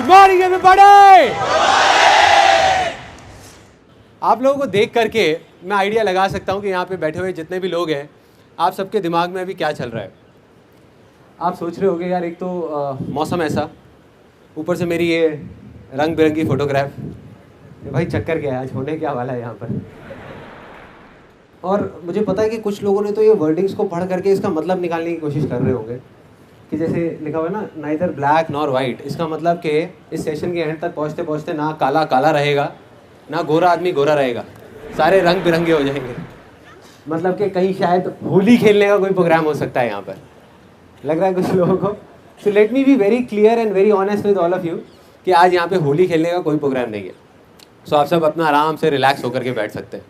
Morning everybody. आप लोगों को देख करके मैं आइडिया लगा सकता हूँ कि यहाँ पे बैठे हुए जितने भी लोग हैं, आप सबके दिमाग में अभी क्या चल रहा है। आप सोच रहे होगे यार, एक तो मौसम ऐसा, ऊपर से मेरी ये रंग बिरंगी फोटोग्राफ, भाई चक्कर क्या है आज, होने क्या वाला है यहाँ पर। और मुझे पता है कि कुछ लोगों ने तो ये वर्डिंग्स को पढ़ करके इसका मतलब निकालने की कोशिश कर रहे होंगे कि जैसे लिखा हुआ है ना, नाइदर ब्लैक नॉर वाइट। इसका मतलब कि इस सेशन के एंड तक पहुँचते पहुँचते ना काला काला रहेगा, ना गोरा आदमी गोरा रहेगा, सारे रंग बिरंगे हो जाएंगे। मतलब कि कहीं शायद होली खेलने का कोई प्रोग्राम हो सकता है यहाँ पर, लग रहा है कुछ लोगों को। So let me be very clear and very honest with all of you कि आज यहाँ पे होली खेलने का कोई प्रोग्राम नहीं है। सो आप सब अपना आराम से रिलैक्स होकर के बैठ सकते हैं।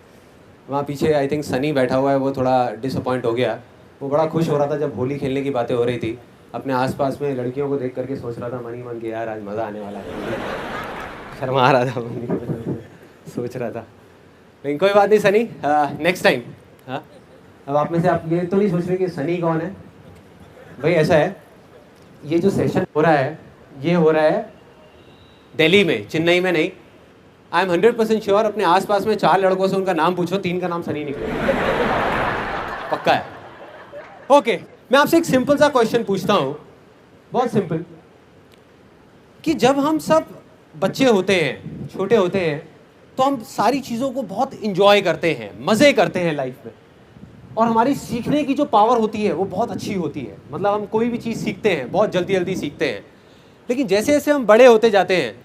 वहाँ पीछे आई थिंक सनी बैठा हुआ है, वो थोड़ा डिसअपॉइंट हो गया। वो बड़ा खुश हो रहा था जब होली खेलने की बातें हो रही थी। अपने आसपास में लड़कियों को देख करके सोच रहा था मन ही मन के, यार आज मज़ा आने वाला है। शर्मा आ रहा था, सोच रहा था। लेकिन कोई बात नहीं सनी, नेक्स्ट टाइम। हाँ, अब आप में से आप ये तो नहीं सोच रहे कि सनी कौन है। भाई ऐसा है, ये जो सेशन हो रहा है ये हो रहा है दिल्ली में, चेन्नई में नहीं। आई एम 100% श्योर, अपने आसपास में 4 लड़कों से उनका नाम पूछो, 3 का नाम सनी निकलेगा, पक्का है। ओके, मैं आपसे एक सिंपल सा क्वेश्चन पूछता हूँ, बहुत सिंपल, कि जब हम सब बच्चे होते हैं, छोटे होते हैं, तो हम सारी चीज़ों को बहुत इंजॉय करते हैं, मज़े करते हैं लाइफ में, और हमारी सीखने की जो पावर होती है वो बहुत अच्छी होती है। मतलब हम कोई भी चीज़ सीखते हैं बहुत जल्दी जल्दी सीखते हैं। लेकिन जैसे जैसे हम बड़े होते जाते हैं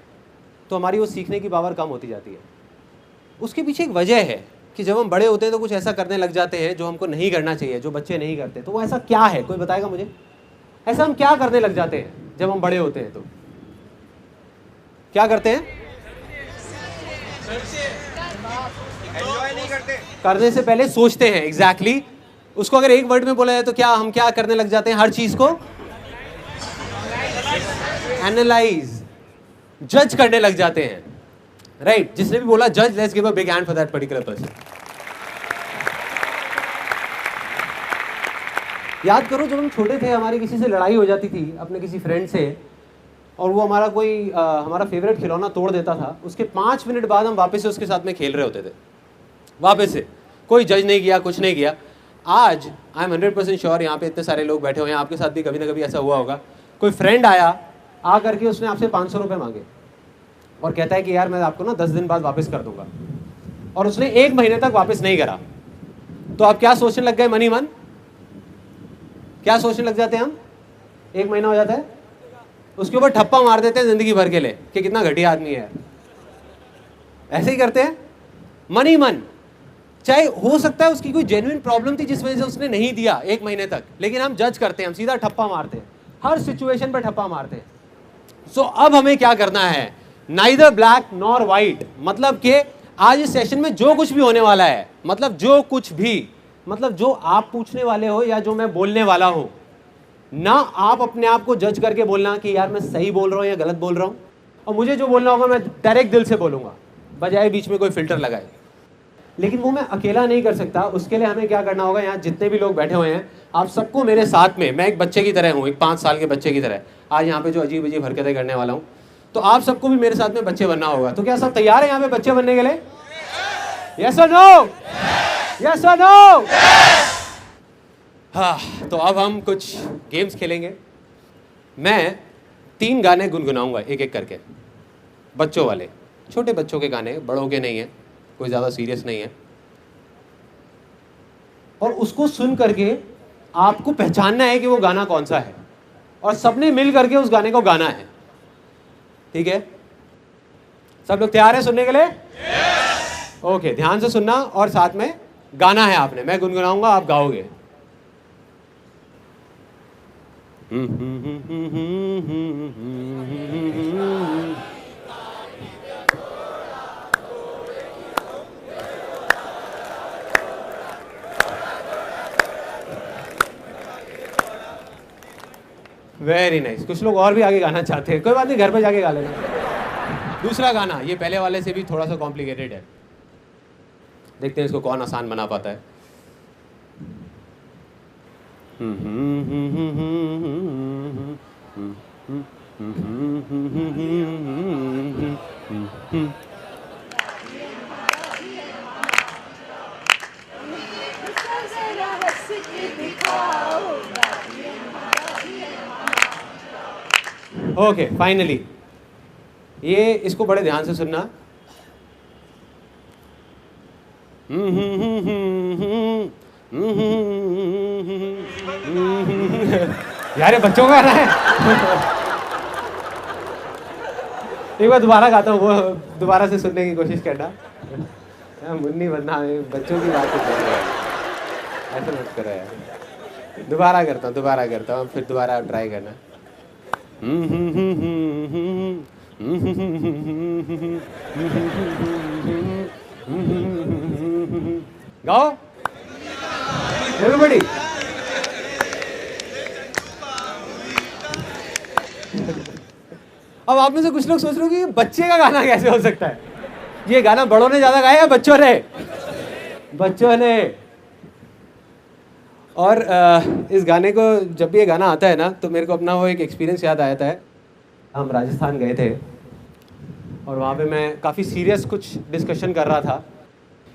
तो हमारी वो सीखने की पावर कम होती जाती है। उसके पीछे एक वजह है कि जब हम बड़े होते हैं तो कुछ ऐसा करने लग जाते हैं जो हमको नहीं करना चाहिए, जो बच्चे नहीं करते। तो वो ऐसा क्या है, कोई बताएगा मुझे? ऐसा हम क्या करने लग जाते हैं जब हम बड़े होते हैं? तो क्या करते हैं? करने से पहले सोचते हैं। एग्जैक्टली उसको अगर एक वर्ड में बोला जाए तो क्या हम क्या करने लग जाते हैं? हर चीज को एनालाइज, जज करने लग जाते हैं। राइट, जिसने भी बोला जज, let's give a big hand for that particular person. याद करो जब हम छोटे थे, हमारी किसी से लड़ाई हो जाती थी, अपने किसी फ्रेंड से, और वो हमारा कोई हमारा फेवरेट खिलौना तोड़ देता था, उसके 5 मिनट बाद हम वापस से उसके साथ में खेल रहे होते थे, वापस से। कोई जज नहीं किया, कुछ नहीं किया। आज आई एम 100% श्योर, यहाँ पे इतने सारे लोग बैठे हुए हैं, आपके साथ भी कभी ना कभी ऐसा हुआ होगा। कोई फ्रेंड आया, आ करके उसने आपसे 500 रुपये मांगे और कहता है कि यार मैं आपको ना 10 दिन बाद वापस कर दूंगा, और उसने 1 महीने तक वापस नहीं करा। तो आप क्या सोचने लग गए? मन ही मन क्या सोचने लग जाते हैं हम? 1 महीना हो जाता है, उसके ऊपर ठप्पा मार देते हैं जिंदगी भर के लिए कि कितना घटिया आदमी है। ऐसे ही करते हैं मन ही मन। चाहे हो सकता है उसकी कोई जेन्युइन प्रॉब्लम थी जिस वजह से उसने नहीं दिया 1 महीने तक, लेकिन हम जज करते हैं, हम सीधा ठप्पा मारते हैं, हर सिचुएशन पर ठप्पा मारते हैं। सो अब हमें क्या करना है? Neither black nor white. मतलब कि आज इस सेशन में जो कुछ भी होने वाला है, मतलब जो कुछ भी, मतलब जो आप पूछने वाले हो या जो मैं बोलने वाला हूं, ना आप अपने आप को जज करके बोलना कि यार मैं सही बोल रहा हूं या गलत बोल रहा हूं, और मुझे जो बोलना होगा मैं डायरेक्ट दिल से बोलूंगा, बजाय बीच में कोई फिल्टर लगाए। लेकिन वो मैं अकेला नहीं कर सकता। उसके लिए हमें क्या करना होगा? यहाँ जितने भी लोग बैठे हुए हैं, आप सबको मेरे साथ में, मैं एक बच्चे की तरह हूँ, एक 5 साल के बच्चे की तरह आज यहाँ पे जो अजीब अजीब हरकतें करने वाला हूँ, तो आप सबको भी मेरे साथ में बच्चे बनना होगा। तो क्या सब तैयार है यहाँ पे बच्चे बनने के लिए? यस और नो? यस और नो? हाँ, तो अब हम कुछ गेम्स खेलेंगे। मैं 3 गाने गुनगुनाऊंगा एक एक करके, बच्चों वाले, छोटे बच्चों के गाने, बड़ों के नहीं है, कोई ज़्यादा सीरियस नहीं है। और उसको सुन करके आपको पहचानना है कि वो गाना कौन सा है, और सबने मिल करके उस गाने को गाना है। ठीक है? सब लोग तैयार हैं सुनने के लिए? ओके, ध्यान से सुनना और साथ में गाना है आपने। मैं गुनगुनाऊंगा, आप गाओगे। Very nice. कुछ लोग और भी आगे गाना चाहते हैं, कोई बात नहीं, घर पे जाके गा लेना। दूसरा गाना, ये पहले वाले से भी थोड़ा सा कॉम्प्लिकेटेड है, देखते हैं इसको कौन आसान बना पाता है। ओके, फाइनली ये इसको बड़े ध्यान से सुनना। यार ये बच्चों का गाना है। एक बार दोबारा गाता हूँ, वो दोबारा से सुनने की कोशिश करना। मुन्नी बनना बच्चों की बात कर रहा है, ऐसा मत करो यार। दोबारा करता हूँ फिर दोबारा ट्राई करना। गाओ एवरीबॉडी। अब आप में से कुछ लोग सोच रहे हो कि बच्चे का गाना कैसे हो सकता है। ये गाना बड़ों ने ज्यादा गाया या बच्चों ने? बच्चों ने। और इस गाने को जब भी ये गाना आता है ना तो मेरे को अपना वो एक एक्सपीरियंस याद आता है। हम राजस्थान गए थे और वहाँ पे मैं काफ़ी सीरियस कुछ डिस्कशन कर रहा था।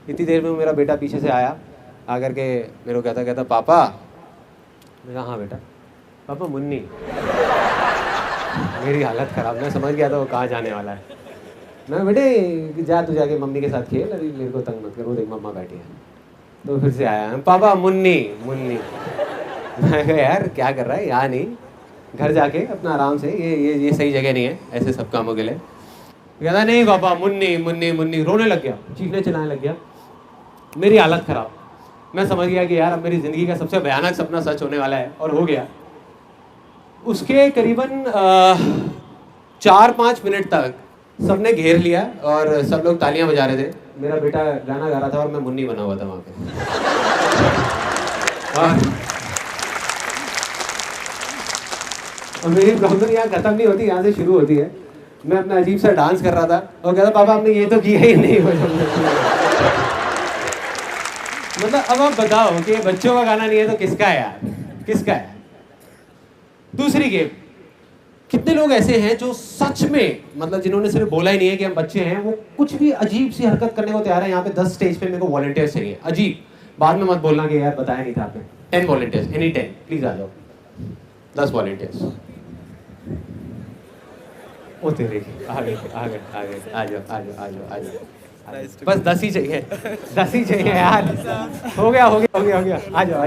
इतनी देर में मेरा बेटा पीछे से आया, आकर के मेरे को कहता पापा। मैं कहा हाँ बेटा। पापा मुन्नी। मेरी हालत ख़राब, मैं समझ गया था वो कहाँ जाने वाला है। मैं बेटे जा तू जाके मम्मी के साथ खेल, अभी मेरे को तंग मत कर, वो देख मम्मा बैठी है। तो फिर से आया पापा मुन्नी। मैं कहा यार क्या कर रहा है, यहाँ नहीं, घर जाके अपना आराम से, ये सही जगह नहीं है ऐसे सब कामों के लिए। कहता नहीं पापा मुन्नी। रोने लग गया, चीखने चिल्लाने लग गया। मेरी हालत ख़राब। मैं समझ गया कि यार अब मेरी ज़िंदगी का सबसे भयानक सपना सच होने वाला है, और हो गया। उसके करीबन 4-5 मिनट तक सबने घेर लिया और सब लोग तालियां बजा रहे थे। मेरा बेटा गाना गा रहा था और मैं मुन्नी बना हुआ था वहाँ पे। और मेरी प्रॉब्लम यहाँ खत्म नहीं होती, यहाँ से शुरू होती है। मैं अपना अजीब सा डांस कर रहा था और कहता पापा हमने ये तो किया ही नहीं। मतलब अब आप बताओ कि बच्चों का गाना नहीं है तो किसका है यार, किसका है? दूसरी गेम, कितने लोग ऐसे हैं जो सच में, मतलब जिन्होंने सिर्फ बोला ही नहीं है कि हम बच्चे हैं, वो कुछ भी अजीब सी हरकत करने को तैयार है। यहाँ पे 10 स्टेज पे मेरे को वॉलंटियर्स चाहिए, अजीब। बाद में मत बोलना कि यार बताया नहीं था आपने। 10 वॉलंटियर्स, एनी 10 प्लीज आ जाओ। 10 वॉलंटियर्स। ओ तेरे आगे आ जाओ। बस 10 ही चाहिए, 10 ही चाहिए यार। हो गया। आ जाओ।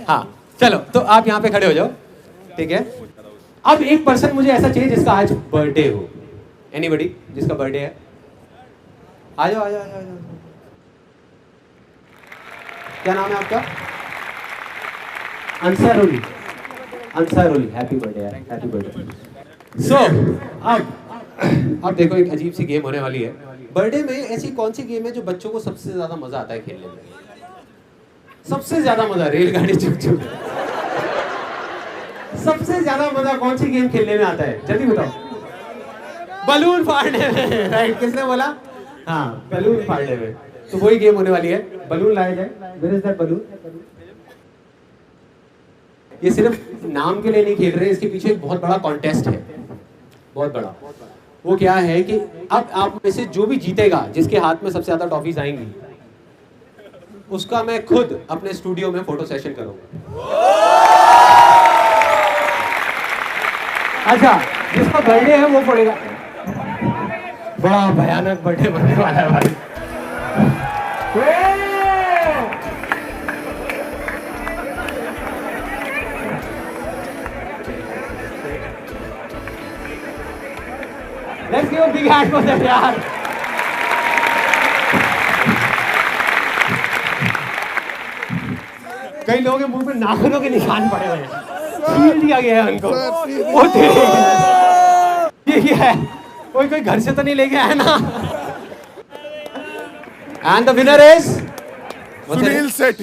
हाँ चलो, तो आप यहाँ पे खड़े हो जाओ, ठीक है। अब एक पर्सन मुझे ऐसा चाहिए जिसका आज बर्थडे हो। एनीबडी जिसका बर्थडे है, आ जाओ। क्या नाम है आपका? अंसारुली। हैप्पी बर्थडे यार, हैप्पी बर्थडे। सो अब देखो एक अजीब सी गेम होने वाली है। बर्थडे में ऐसी कौन सी गेम है जो बच्चों को सबसे ज्यादा मजा आता है खेलने में? सबसे ज्यादा मजा रेलगाड़ी चुक। सबसे ज्यादा मजा कौन सी गेम खेलने में आता है, जल्दी बताओ। बलून फाड़ने में, राइट। किसने बोला? हाँ, बलून फाड़ने में। तो वही गेम होने वाली है। बलून लाया जाए। Where is that balloon? ये सिर्फ नाम के लिए नहीं खेल रहे, इसके पीछे एक बहुत बड़ा कॉन्टेस्ट है, बहुत बड़ा। वो क्या है कि अब आप में से जो भी जीतेगा, जिसके हाथ में सबसे ज्यादा टॉफीज आएंगी, उसका मैं खुद अपने स्टूडियो में फोटो सेशन करूंगा। अच्छा, जिसका बर्थडे है वो पड़ेगा। बड़ा भयानक बर्थडे बनने वाला है भाई। Let's give a big hand for them यार। कई लोगों के मुंह पे नाखूनों के निशान पड़े हुए हैं, छील दिया गया है उनको। ये क्या है? कोई घर से तो नहीं लेके आया ना? And the winner is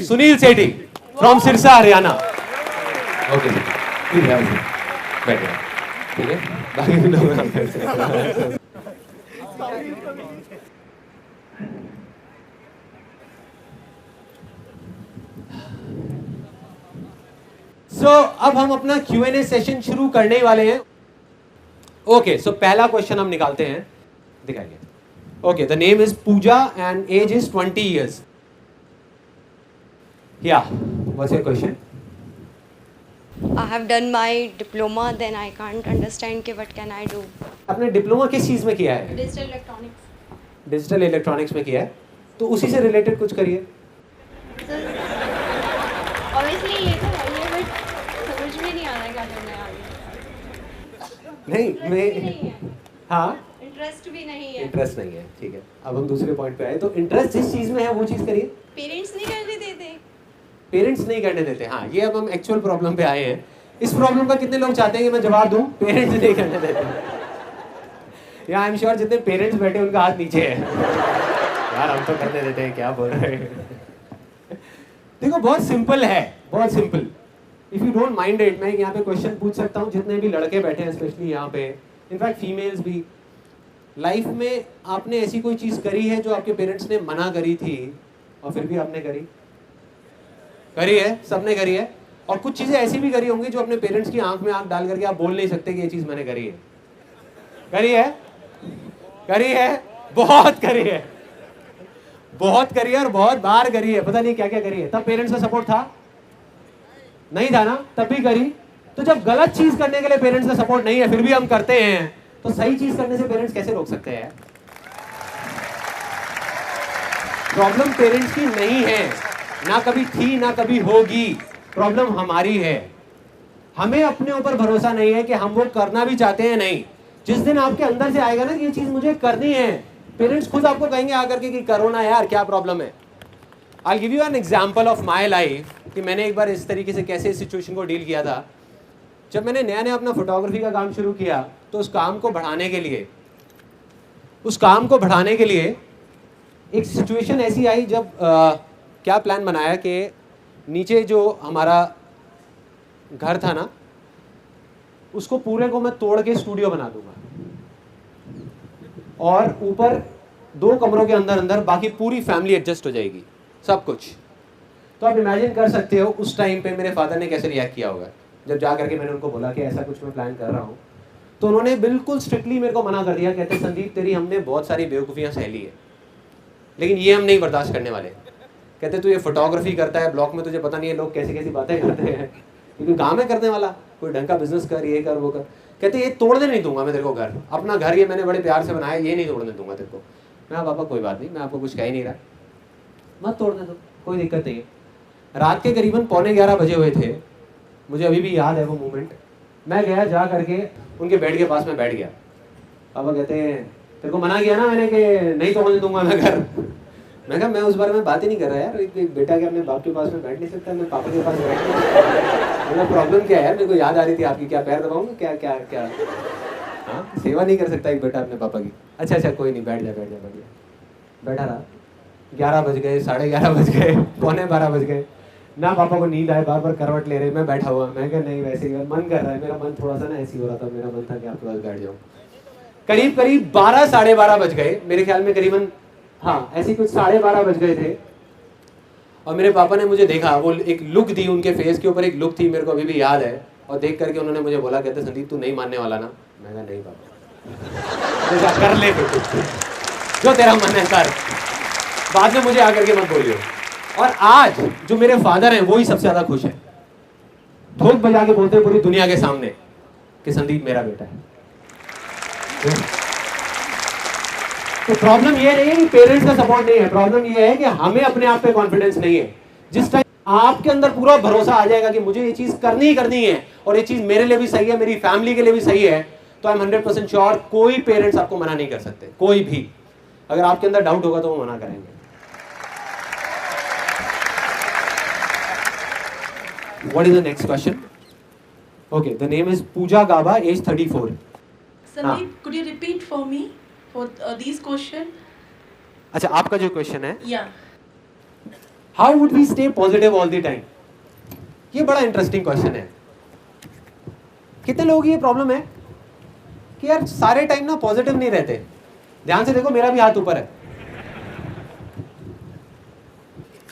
Sunil Sethi from Sirsa Haryana. Okay, बैठे, ठीक है। बाकी लोग अब हम अपना Q&A सेशन शुरू करने वाले हैं। ओके, सो पहला क्वेश्चन हम निकालते हैं, दिखाइए। Okay, the name is Pooja and age is 20 years. Yeah, what's your question? I have done my diploma, then I can't understand कि what can I do. आपने डिप्लोमा किस चीज में किया है? Digital electronics. डिजिटल इलेक्ट्रॉनिक्स में किया है, तो उसी से रिलेटेड कुछ करिए। So, obviously ये तो है ही है, but समझ में नहीं आ रहा क्या करना है आगे। नहीं मैं हाँ, इंटरेस्ट भी नहीं है। इंटरेस्ट नहीं है, ठीक है। अब हम दूसरे पॉइंट पे आए, तो इंटरेस्ट जिस चीज में है वो चीज करिए। पेरेंट्स नहीं करने देते। पेरेंट्स नहीं करने देते, हाँ, ये अब हम एक्चुअल प्रॉब्लम पे आए हैं। इस प्रॉब्लम का कितने लोग चाहते हैं कि मैं जवाब दूं? पेरेंट्स नहीं करने देते। या आई एम श्योर जितने पेरेंट्स बैठे उनका हाथ नीचे है। यार हम तो करने देते हैं, क्या बोल रहे हैं। देखो बहुत सिंपल है, बहुत simple. If you don't mind it, मैं यहाँ पे क्वेश्चन पूछ सकता हूँ, जितने भी लड़के बैठे हैं स्पेशली यहाँ पे, इनफैक्ट फीमेल्स भी, लाइफ में आपने ऐसी कोई चीज करी है जो आपके पेरेंट्स ने मना करी थी और फिर भी आपने करी है? सबने करी है। और कुछ चीजें ऐसी भी करी होंगी जो अपने पेरेंट्स की आंख में आंख डाल करके आप बोल नहीं सकते कि ये चीज मैंने करी है। करी है, बहुत करी है, बहुत करी है और बहुत बार करी है, पता नहीं क्या क्या करी है। तब पेरेंट्स का सपोर्ट था? नहीं था ना, तब भी करी। तो जब गलत चीज करने के लिए पेरेंट्स का सपोर्ट नहीं है फिर भी हम करते हैं, तो सही चीज करने से पेरेंट्स कैसे रोक सकते हैं? प्रॉब्लम पेरेंट्स की नहीं है, ना कभी थी ना कभी होगी, प्रॉब्लम हमारी है। हमें अपने ऊपर भरोसा नहीं है कि हम वो करना भी चाहते हैं नहीं। जिस दिन आपके अंदर से आएगा ना कि ये चीज मुझे करनी है, पेरेंट्स खुद आपको कहेंगे आकर के कि करो ना यार, क्या प्रॉब्लम है। I give you an example of my life कि मैंने एक बार इस तरीके से कैसे इस सिचुएशन को डील किया था। जब मैंने नया नया अपना फोटोग्राफी का काम शुरू किया, तो उस काम को बढ़ाने के लिए एक सिचुएशन ऐसी आई जब क्या प्लान बनाया कि नीचे जो हमारा घर था ना, उसको पूरे को मैं तोड़ के स्टूडियो बना दूंगा और ऊपर 2 कमरों के अंदर अंदर बाकी पूरी फैमिली एडजस्ट हो जाएगी, सब कुछ। तो आप इमेजिन कर सकते हो उस टाइम पे मेरे फादर ने कैसे रिएक्ट किया होगा जब जा करके मैंने उनको बोला कि ऐसा कुछ मैं प्लान कर रहा हूँ। तो उन्होंने बिल्कुल स्ट्रिक्टली मेरे को मना कर दिया, कहते संदीप तेरी हमने बहुत सारी बेवकूफ़ियाँ सह ली है, लेकिन ये हम नहीं बर्दाश्त करने वाले। कहते तू ये फोटोग्राफी करता है ब्लॉक में, तुझे पता नहीं है लोग कैसी कैसी बातें करते हैं, क्योंकि काम है करने वाला, कोई ढंग का बिजनेस कर, ये कर वो कर। कहते ये तोड़ने नहीं दूंगा मैं तेरे को घर, अपना घर ये मैंने बड़े प्यार से बनाया, ये नहीं तोड़ने दूंगा तेरे को। मैं पापा कोई बात नहीं, मैं आपको कुछ कह ही नहीं रहा, मत तोड़ने दो, कोई दिक्कत नहीं है। रात के करीबन 11:15 बजे हुए थे, मुझे अभी भी याद है वो मोमेंट। मैं गया, जा करके उनके बेड के पास में बैठ गया। पापा कहते हैं तेरे को मना किया ना मैंने कि नहीं तोड़ने दूंगा मैं घर। मैं कहा मैं उस बारे में बात ही नहीं कर रहा यार, एक बेटा के अपने बाप के पास में बैठ नहीं सकता, मैं पापा के पास बैठ नहीं सकता। मेरा प्रॉब्लम क्या है? मेरे को याद आ रही थी आपकी, क्या पैर दबाऊंगा, क्या क्या क्या? हाँ, सेवा नहीं कर सकता एक बेटा अपने पापा की। अच्छा कोई नहीं, बैठ जा। बैठा रहा, 11 बज गए, 11:30 बज गए, 11:45 बज गए, ना पापा को नींद आए, बार बार करवट ले रहे, मैं बैठा हुआ। मैं कहा नहीं, वैसे ही मन कर रहा है, मेरा मन थोड़ा सा ना ऐसी हो रहा था, मेरा मन था कि आपके पास बैठ जाऊँ। करीब 12 साढ़े 12 बज गए मेरे ख्याल में, करीबन हाँ ऐसी कुछ 12:30 बज गए थे। और मेरे पापा ने मुझे देखा, वो एक लुक दी, उनके फेस के ऊपर एक लुक थी, मेरे को अभी भी याद है। और देख करके उन्होंने मुझे बोला, कहते संदीप तू नहीं मानने वाला ना? मैं कहा नहीं पापा। कर ले फिर जो तेरा मन है कर, बाद में मुझे आकर के मत बोलियो। और आज जो मेरे फादर हैं वो ही सबसे ज्यादा खुश है, ठोक बजा के बोलते हैं पूरी दुनिया के सामने कि संदीप मेरा बेटा है। तो प्रॉब्लम ये नहीं है कि पेरेंट्स का सपोर्ट नहीं है, प्रॉब्लम ये है कि हमें अपने आप पे कॉन्फिडेंस नहीं है। जिस टाइम आपके अंदर पूरा भरोसा आ जाएगा कि मुझे ये चीज करनी ही करनी है और ये चीज मेरे लिए भी सही है, मेरी फैमिली के लिए भी सही है, तो आई एम 100% श्योर कोई पेरेंट्स आपको मना नहीं कर सकते, कोई भी। अगर आपके अंदर डाउट होगा तो वो मना करेंगे। What is the next question? Okay, the name is Pooja Gaba, age 34. Sandeep, could you repeat for me for these question? अच्छा, आपका जो क्वेश्चन है, Yeah. How would we stay positive all the time? ये बड़ा interesting question है। कितने लोगों की ये प्रॉब्लम है कि यार सारे टाइम ना पॉजिटिव नहीं रहते। ध्यान से देखो, मेरा भी हाथ ऊपर है।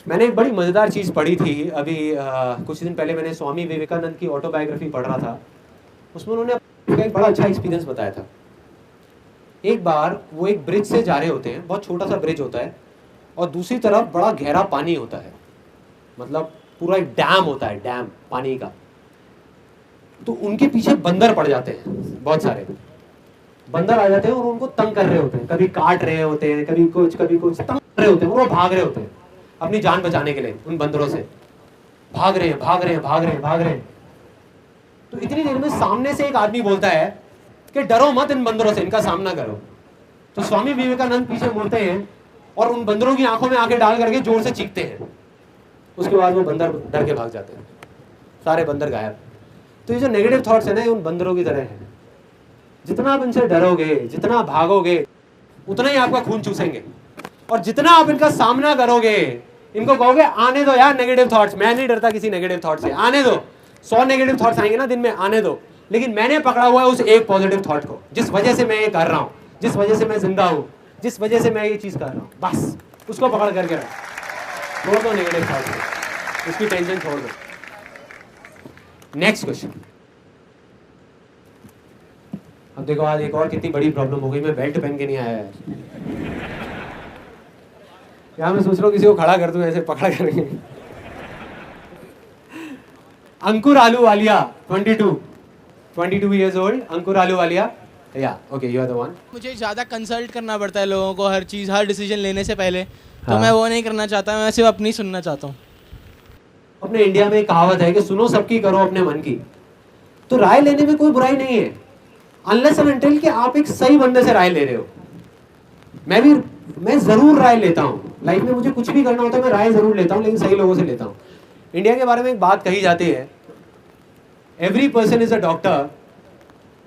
मैंने एक बड़ी मजेदार चीज पढ़ी थी अभी कुछ दिन पहले। मैंने स्वामी विवेकानंद की ऑटोबायोग्राफी पढ़ रहा था। उसमें उन्होंने उसका एक बड़ा अच्छा एक्सपीरियंस बताया था। एक बार वो एक ब्रिज से जा रहे होते हैं, बहुत छोटा सा ब्रिज होता है, और दूसरी तरफ बड़ा गहरा पानी होता है, मतलब पूरा एक डैम होता है, डैम पानी का। तो उनके पीछे बंदर पड़ जाते हैं, बहुत सारे बंदर आ जाते हैं और उनको तंग कर रहे होते हैं, कभी काट रहे होते हैं, कभी कुछ तंग कर रहे होते हैं, और वो भाग रहे होते हैं अपनी जान बचाने के लिए। उन बंदरों से भाग रहे हैं। तो इतनी देर में सामने से एक आदमी बोलता है कि डरो मत इन बंदरों से, इनका सामना करो। तो स्वामी विवेकानंद पीछे मुड़ते हैं और उन बंदरों की आंखों में आंखें डाल करके जोर से चीखते हैं। उसके बाद वो बंदर डर के भाग जाते हैं, सारे बंदर गायब। तो ये जो नेगेटिव थॉट्स है ना, ये उन बंदरों की तरह है। जितना आप इनसे डरोगे, जितना भागोगे, उतना ही आपका खून चूसेंगे। और जितना आप इनका सामना करोगे, इनको कहोगे आने दो यार नेगेटिव थॉट्स, मैं नहीं डरता किसी नेगेटिव थॉट से, आने दो, 100 नेगेटिव थॉट्स आएंगे ना दिन में, आने दो, लेकिन मैंने पकड़ा हुआ है उस एक पॉजिटिव थॉट को, जिस वजह से मैं ये कर रहा हूँ, जिस वजह से मैं जिंदा हूँ, जिस वजह से मैं ये चीज कर रहा हूँ, बस उसको पकड़ करके रख, छोड़ दो नेगेटिव थॉट को, उसकी टेंशन छोड़ दो। Next question. अब देखो आज एक और कितनी बड़ी प्रॉब्लम हो गई, मैं बेल्ट पहन के नहीं आया है यहाँ। मैं सोच रहा हूँ किसी को खड़ा कर दूं, ऐसे पकड़ा करेंगे। अंकुर Ahluwalia 22 years old, Ankur Ahluwalia, yeah okay you are the one. मुझे ज़्यादा कंसल्ट करना पड़ता है लोगों को हर चीज़, हर डिसीजन लेने से पहले, तो हाँ। मैं वो नहीं करना चाहता, मैं सिर्फ अपनी सुनना चाहता हूँ। अपने इंडिया में एक कहावत है कि सुनो सबकी करो अपने मन की। तो राय लेने में कोई बुराई नहीं है, अनलेस एंड अनटिल कि आप एक सही बंदे से राय ले रहे हो। मैं जरूर राय लेता हूँ लाइफ में, मुझे कुछ भी करना होता है मैं राय जरूर लेता हूँ, लेकिन सही लोगों से लेता हूँ। इंडिया के बारे में एक बात कही जाती है, every person is a doctor,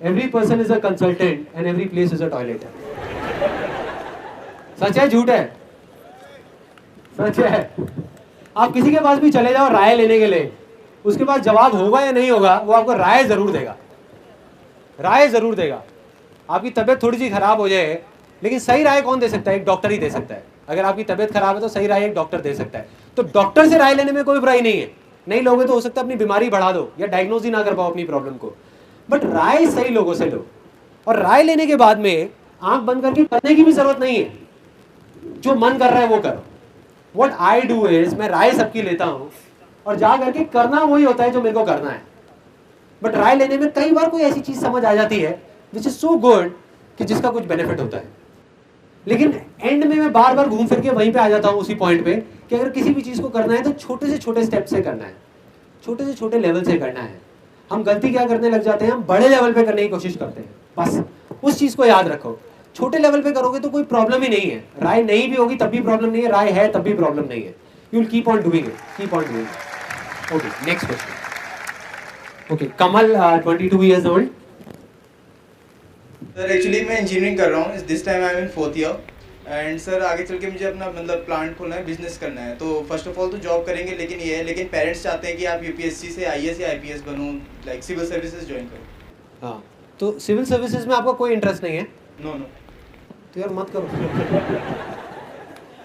every person is a consultant and every place is a toilet. सच है झूठ है? सच है। आप किसी के पास भी चले जाओ राय लेने के लिए, उसके पास जवाब होगा या नहीं होगा, वो आपको राय जरूर देगा, राय जरूर देगा। आपकी तबीयत थोड़ी सी खराब हो जाए, लेकिन सही राय कौन दे सकता है? एक डॉक्टर ही दे सकता है। अगर आपकी तबीयत खराब है तो सही राय एक डॉक्टर दे सकता है। तो डॉक्टर से राय लेने में कोई बुराई नहीं है। नहीं लोगे तो हो सकता है अपनी बीमारी बढ़ा दो या डायग्नोज ही ना कर पाओ अपनी प्रॉब्लम को, बट राय सही लोगों से लो। और राय लेने के बाद में आंख बंद करके करने की भी जरूरत नहीं है, जो मन कर रहा है वो करो। व्हाट आई डू इज, मैं राय सबकी लेता हूँ और जा करके करना वही होता है जो मेरे को करना है। बट राय लेने में कई बार कोई ऐसी चीज समझ आ जाती है विच इज सो गुड कि जिसका कुछ बेनिफिट होता है, लेकिन एंड में मैं बार बार घूम फिर के वहीं पे आ जाता हूँ उसी पॉइंट पे कि अगर किसी भी चीज को करना है तो छोटे से छोटे स्टेप से करना है, छोटे से छोटे लेवल से करना है। हम गलती क्या करने लग जाते हैं, हम बड़े लेवल पे करने की कोशिश करते हैं। बस उस चीज को याद रखो, छोटे लेवल पे करोगे तो कोई प्रॉब्लम ही नहीं है। राय नहीं भी होगी तब भी प्रॉब्लम नहीं है, राय है तब भी प्रॉब्लम नहीं है। You will keep on doing it, keep on doing it. Okay next question. Okay Kamal 22 years old। Sir actually मैं इंजीनियरिंग कर रहा हूँ, this time I am in 4th year. And sir आगे चल के मुझे अपना मतलब प्लांट खोलना है, बिजनेस करना है। तो फर्स्ट ऑफ ऑल तो जॉब करेंगे, लेकिन ये है, लेकिन पेरेंट्स चाहते हैं कि आप यूपीएससी से आईएएस या आईपीएस बनो, लाइक सिविल सर्विसेज ज्वाइन करो। हाँ तो सिविल सर्विसेज में आपको कोई इंटरेस्ट नहीं है? No no. तो यार मत करो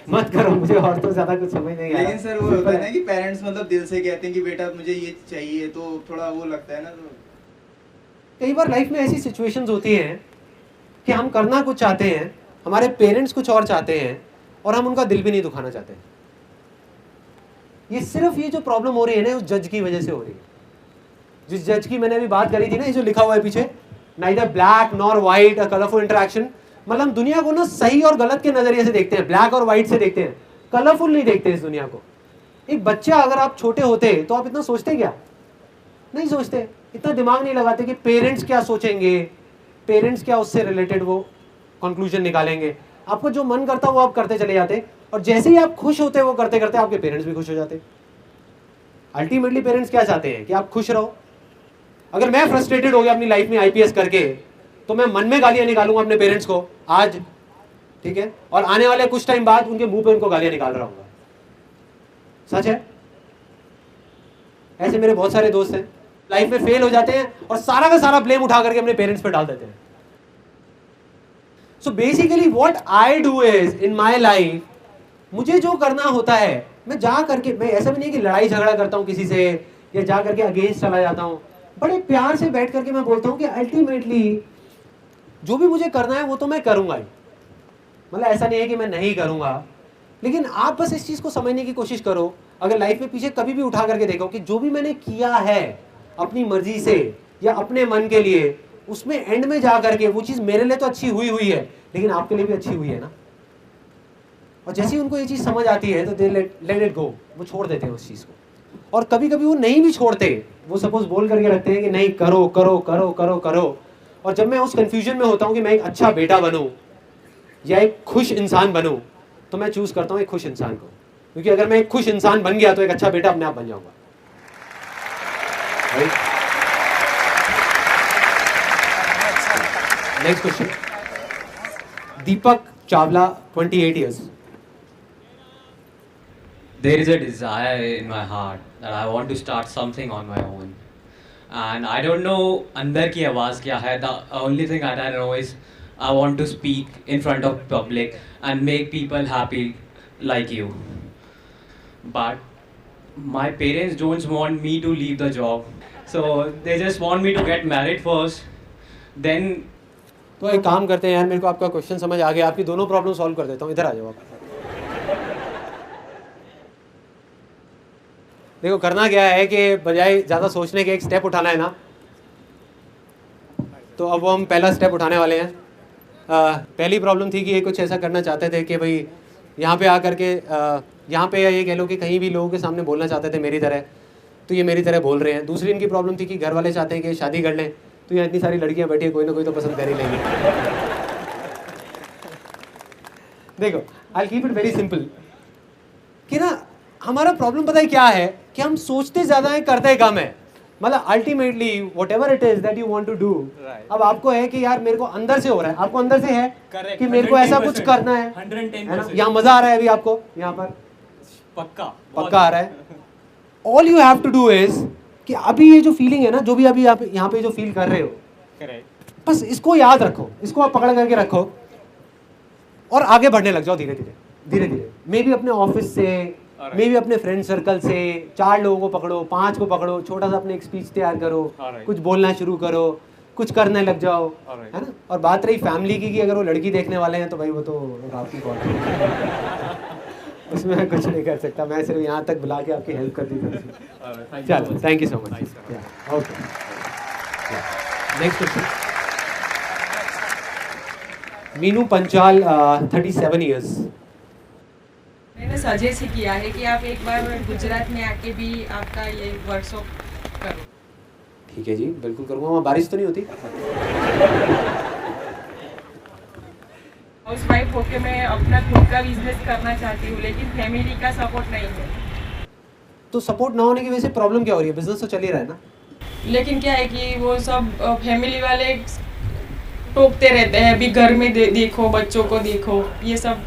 मत करो, मुझे और तो ज्यादा कुछ समझ नहीं आ रहा। लेकिन सर वो होता है ना कि पेरेंट्स मतलब दिल से कहते हैं कि बेटा मुझे ये चाहिए, तो थोड़ा वो लगता है ना। तो कई बार लाइफ में ऐसी सिचुएशंस होती हैं कि हम करना कुछ चाहते हैं, हमारे पेरेंट्स कुछ और चाहते हैं और हम उनका दिल भी नहीं दुखाना चाहते। ये सिर्फ ये जो प्रॉब्लम हो रही है ना उस जज की वजह से हो रही है। जिस जज की मैंने अभी बात करी थी ना, ये जो लिखा हुआ है पीछे, नाइदर ब्लैक नॉर व्हाइट, अ कलरफुल इंटरेक्शन, मतलब दुनिया को ना सही और गलत के नजरिए से देखते हैं, ब्लैक और व्हाइट से देखते हैं, कलरफुल नहीं देखते इस दुनिया को। एक बच्चा अगर आप छोटे होते तो आप इतना सोचते क्या? नहीं सोचते, इतना दिमाग नहीं लगाते कि पेरेंट्स क्या सोचेंगे, पेरेंट्स क्या उससे रिलेटेड वो कंक्लूजन निकालेंगे। आपको जो मन करता वो आप करते चले जाते, और जैसे ही आप खुश होते वो करते करते आपके पेरेंट्स भी खुश हो जाते। अल्टीमेटली पेरेंट्स क्या चाहते हैं कि आप खुश रहो। अगर मैं फ्रस्ट्रेटेड हो गया अपनी लाइफ में आईपीएस करके, तो मैं मन में गालियां निकालूंगा अपने पेरेंट्स को आज, ठीक है, और आने वाले कुछ टाइम बाद उनके मुंह पे उनको गालियां निकाल रहा हूँ। सच है, ऐसे मेरे बहुत सारे दोस्त हैं, लाइफ में फेल हो जाते हैं और सारा का सारा ब्लेम उठा करके अपने पेरेंट्स पे डाल देते हैं। So basically what I do is in my life, मुझे जो करना होता है मैं जा करके, मैं ऐसा भी नहीं कि लड़ाई झगड़ा करता हूं किसी से या जा करके अगेंस्ट चला जाता हूं, बड़े प्यार से बैठ करके मैं बोलता हूँ कि अल्टीमेटली जो भी मुझे करना है वो तो मैं करूँगा ही, मतलब ऐसा नहीं है कि मैं नहीं करूँगा, लेकिन आप बस इस चीज़ को समझने की कोशिश करो। अगर लाइफ में पीछे कभी भी उठा करके देखो कि जो भी मैंने किया है अपनी मर्जी से या अपने मन के लिए, उसमें एंड में जा करके वो चीज़ मेरे लिए तो अच्छी हुई है, लेकिन आपके लिए भी अच्छी हुई है ना। और जैसे ही उनको ये चीज़ समझ आती है तो दे लेट इट गो, वो छोड़ देते हैं उस चीज़ को। और कभी कभी वो नहीं भी छोड़ते, वो सपोज बोल करके रखते हैं कि नहीं करो करो करो करो करो। और जब मैं उस कंफ्यूजन में होता हूँ कि मैं एक अच्छा बेटा बनूं या एक खुश इंसान बनूं, तो मैं चूज करता हूँ एक खुश इंसान को, क्योंकि अगर मैं एक खुश इंसान बन गया तो एक अच्छा बेटा अपने आप बन जाऊंगा। Next question, Deepak Chawla, 28 years. There is a desire in my heart that I want to start something on my own, and I don't know अंदर की आवाज़ क्या है. The only thing that I know is I want to speak in front of public and make people happy like you. But my parents don't want me to leave the job, so they just want me to get married first, then. तो एक काम करते हैं यार, मेरे को आपका question समझ आ गया, आपकी दोनों प्रॉब्लम सॉल्व कर देता हूँ, इधर आ जाओ आप। देखो करना क्या है कि बजाय ज़्यादा सोचने के एक स्टेप उठाना है ना, तो अब वो हम पहला स्टेप उठाने वाले हैं। पहली प्रॉब्लम थी कि ये कुछ ऐसा करना चाहते थे कि भाई यहाँ पे आकर के यहाँ पे ये कह लो कि कहीं भी लोगों के सामने बोलना चाहते थे मेरी तरह, तो ये मेरी तरह बोल रहे हैं। दूसरी इनकी प्रॉब्लम थी कि घर वाले चाहते हैं कि शादी कर लें, तो यहाँ इतनी सारी लड़कियाँ बैठी हैं, कोई ना कोई तो पसंद कर ही लेंगे। देखो I keep it very simple कि ना हमारा प्रॉब्लम पता है क्या है कि हम सोचते ज़्यादा है करते कम है। मतलब ultimately whatever it is that you want to do, अब आपको है कि यार मेरे को अंदर से हो रहा है, आपको अंदर से है कि मेरे को ऐसा कुछ करना है, 110%। यहाँ मजा आ रहा है अभी आपको, यहाँ पर पक्का आ रहा है। All you have to do is कि अभी ये जो फीलिंग है ना, जो भी अभी आप यहाँ पे जो फील कर रहे हो, बस इसको याद रखो, इसको आप पकड़ करके रखो और आगे बढ़ने लग जाओ धीरे धीरे धीरे धीरे। मे भी अपने ऑफिस से, मे भी अपने फ्रेंड सर्कल से 4 लोगों को पकड़ो, 5 को पकड़ो, छोटा सा अपने एक स्पीच तैयार करो, कुछ बोलना शुरू करो, कुछ करने लग जाओ, है ना। और बात रही फैमिली की कि अगर वो लड़की देखने वाले हैं तो भाई वो तो आपकी कॉल, उसमें मैं कुछ नहीं कर सकता, मैं सिर्फ यहाँ तक बुला के आपकी हेल्प कर दी थी। चलो thank you so much. Okay next question, Meenu Panchal, 37 years. मैंने सजेस्ट किया है कि आप एक बार गुजरात में आके भी आपका ये वर्कशॉप करो। ठीक है जी, बिल्कुल करूँगा। वहाँ बारिश तो नहीं होती? हाउस वाइफ होके मैं अपना खुद का बिजनेस करना चाहती हूँ, लेकिन फैमिली का सपोर्ट नहीं है। तो सपोर्ट ना होने की वजह से प्रॉब्लम क्या हो रही है? बिजनेस तो चल ही रहा है ना। लेकिन क्या है कि वो सब फैमिली वाले टोकते रहते हैं, अभी घर में देखो, बच्चों को देखो, ये सब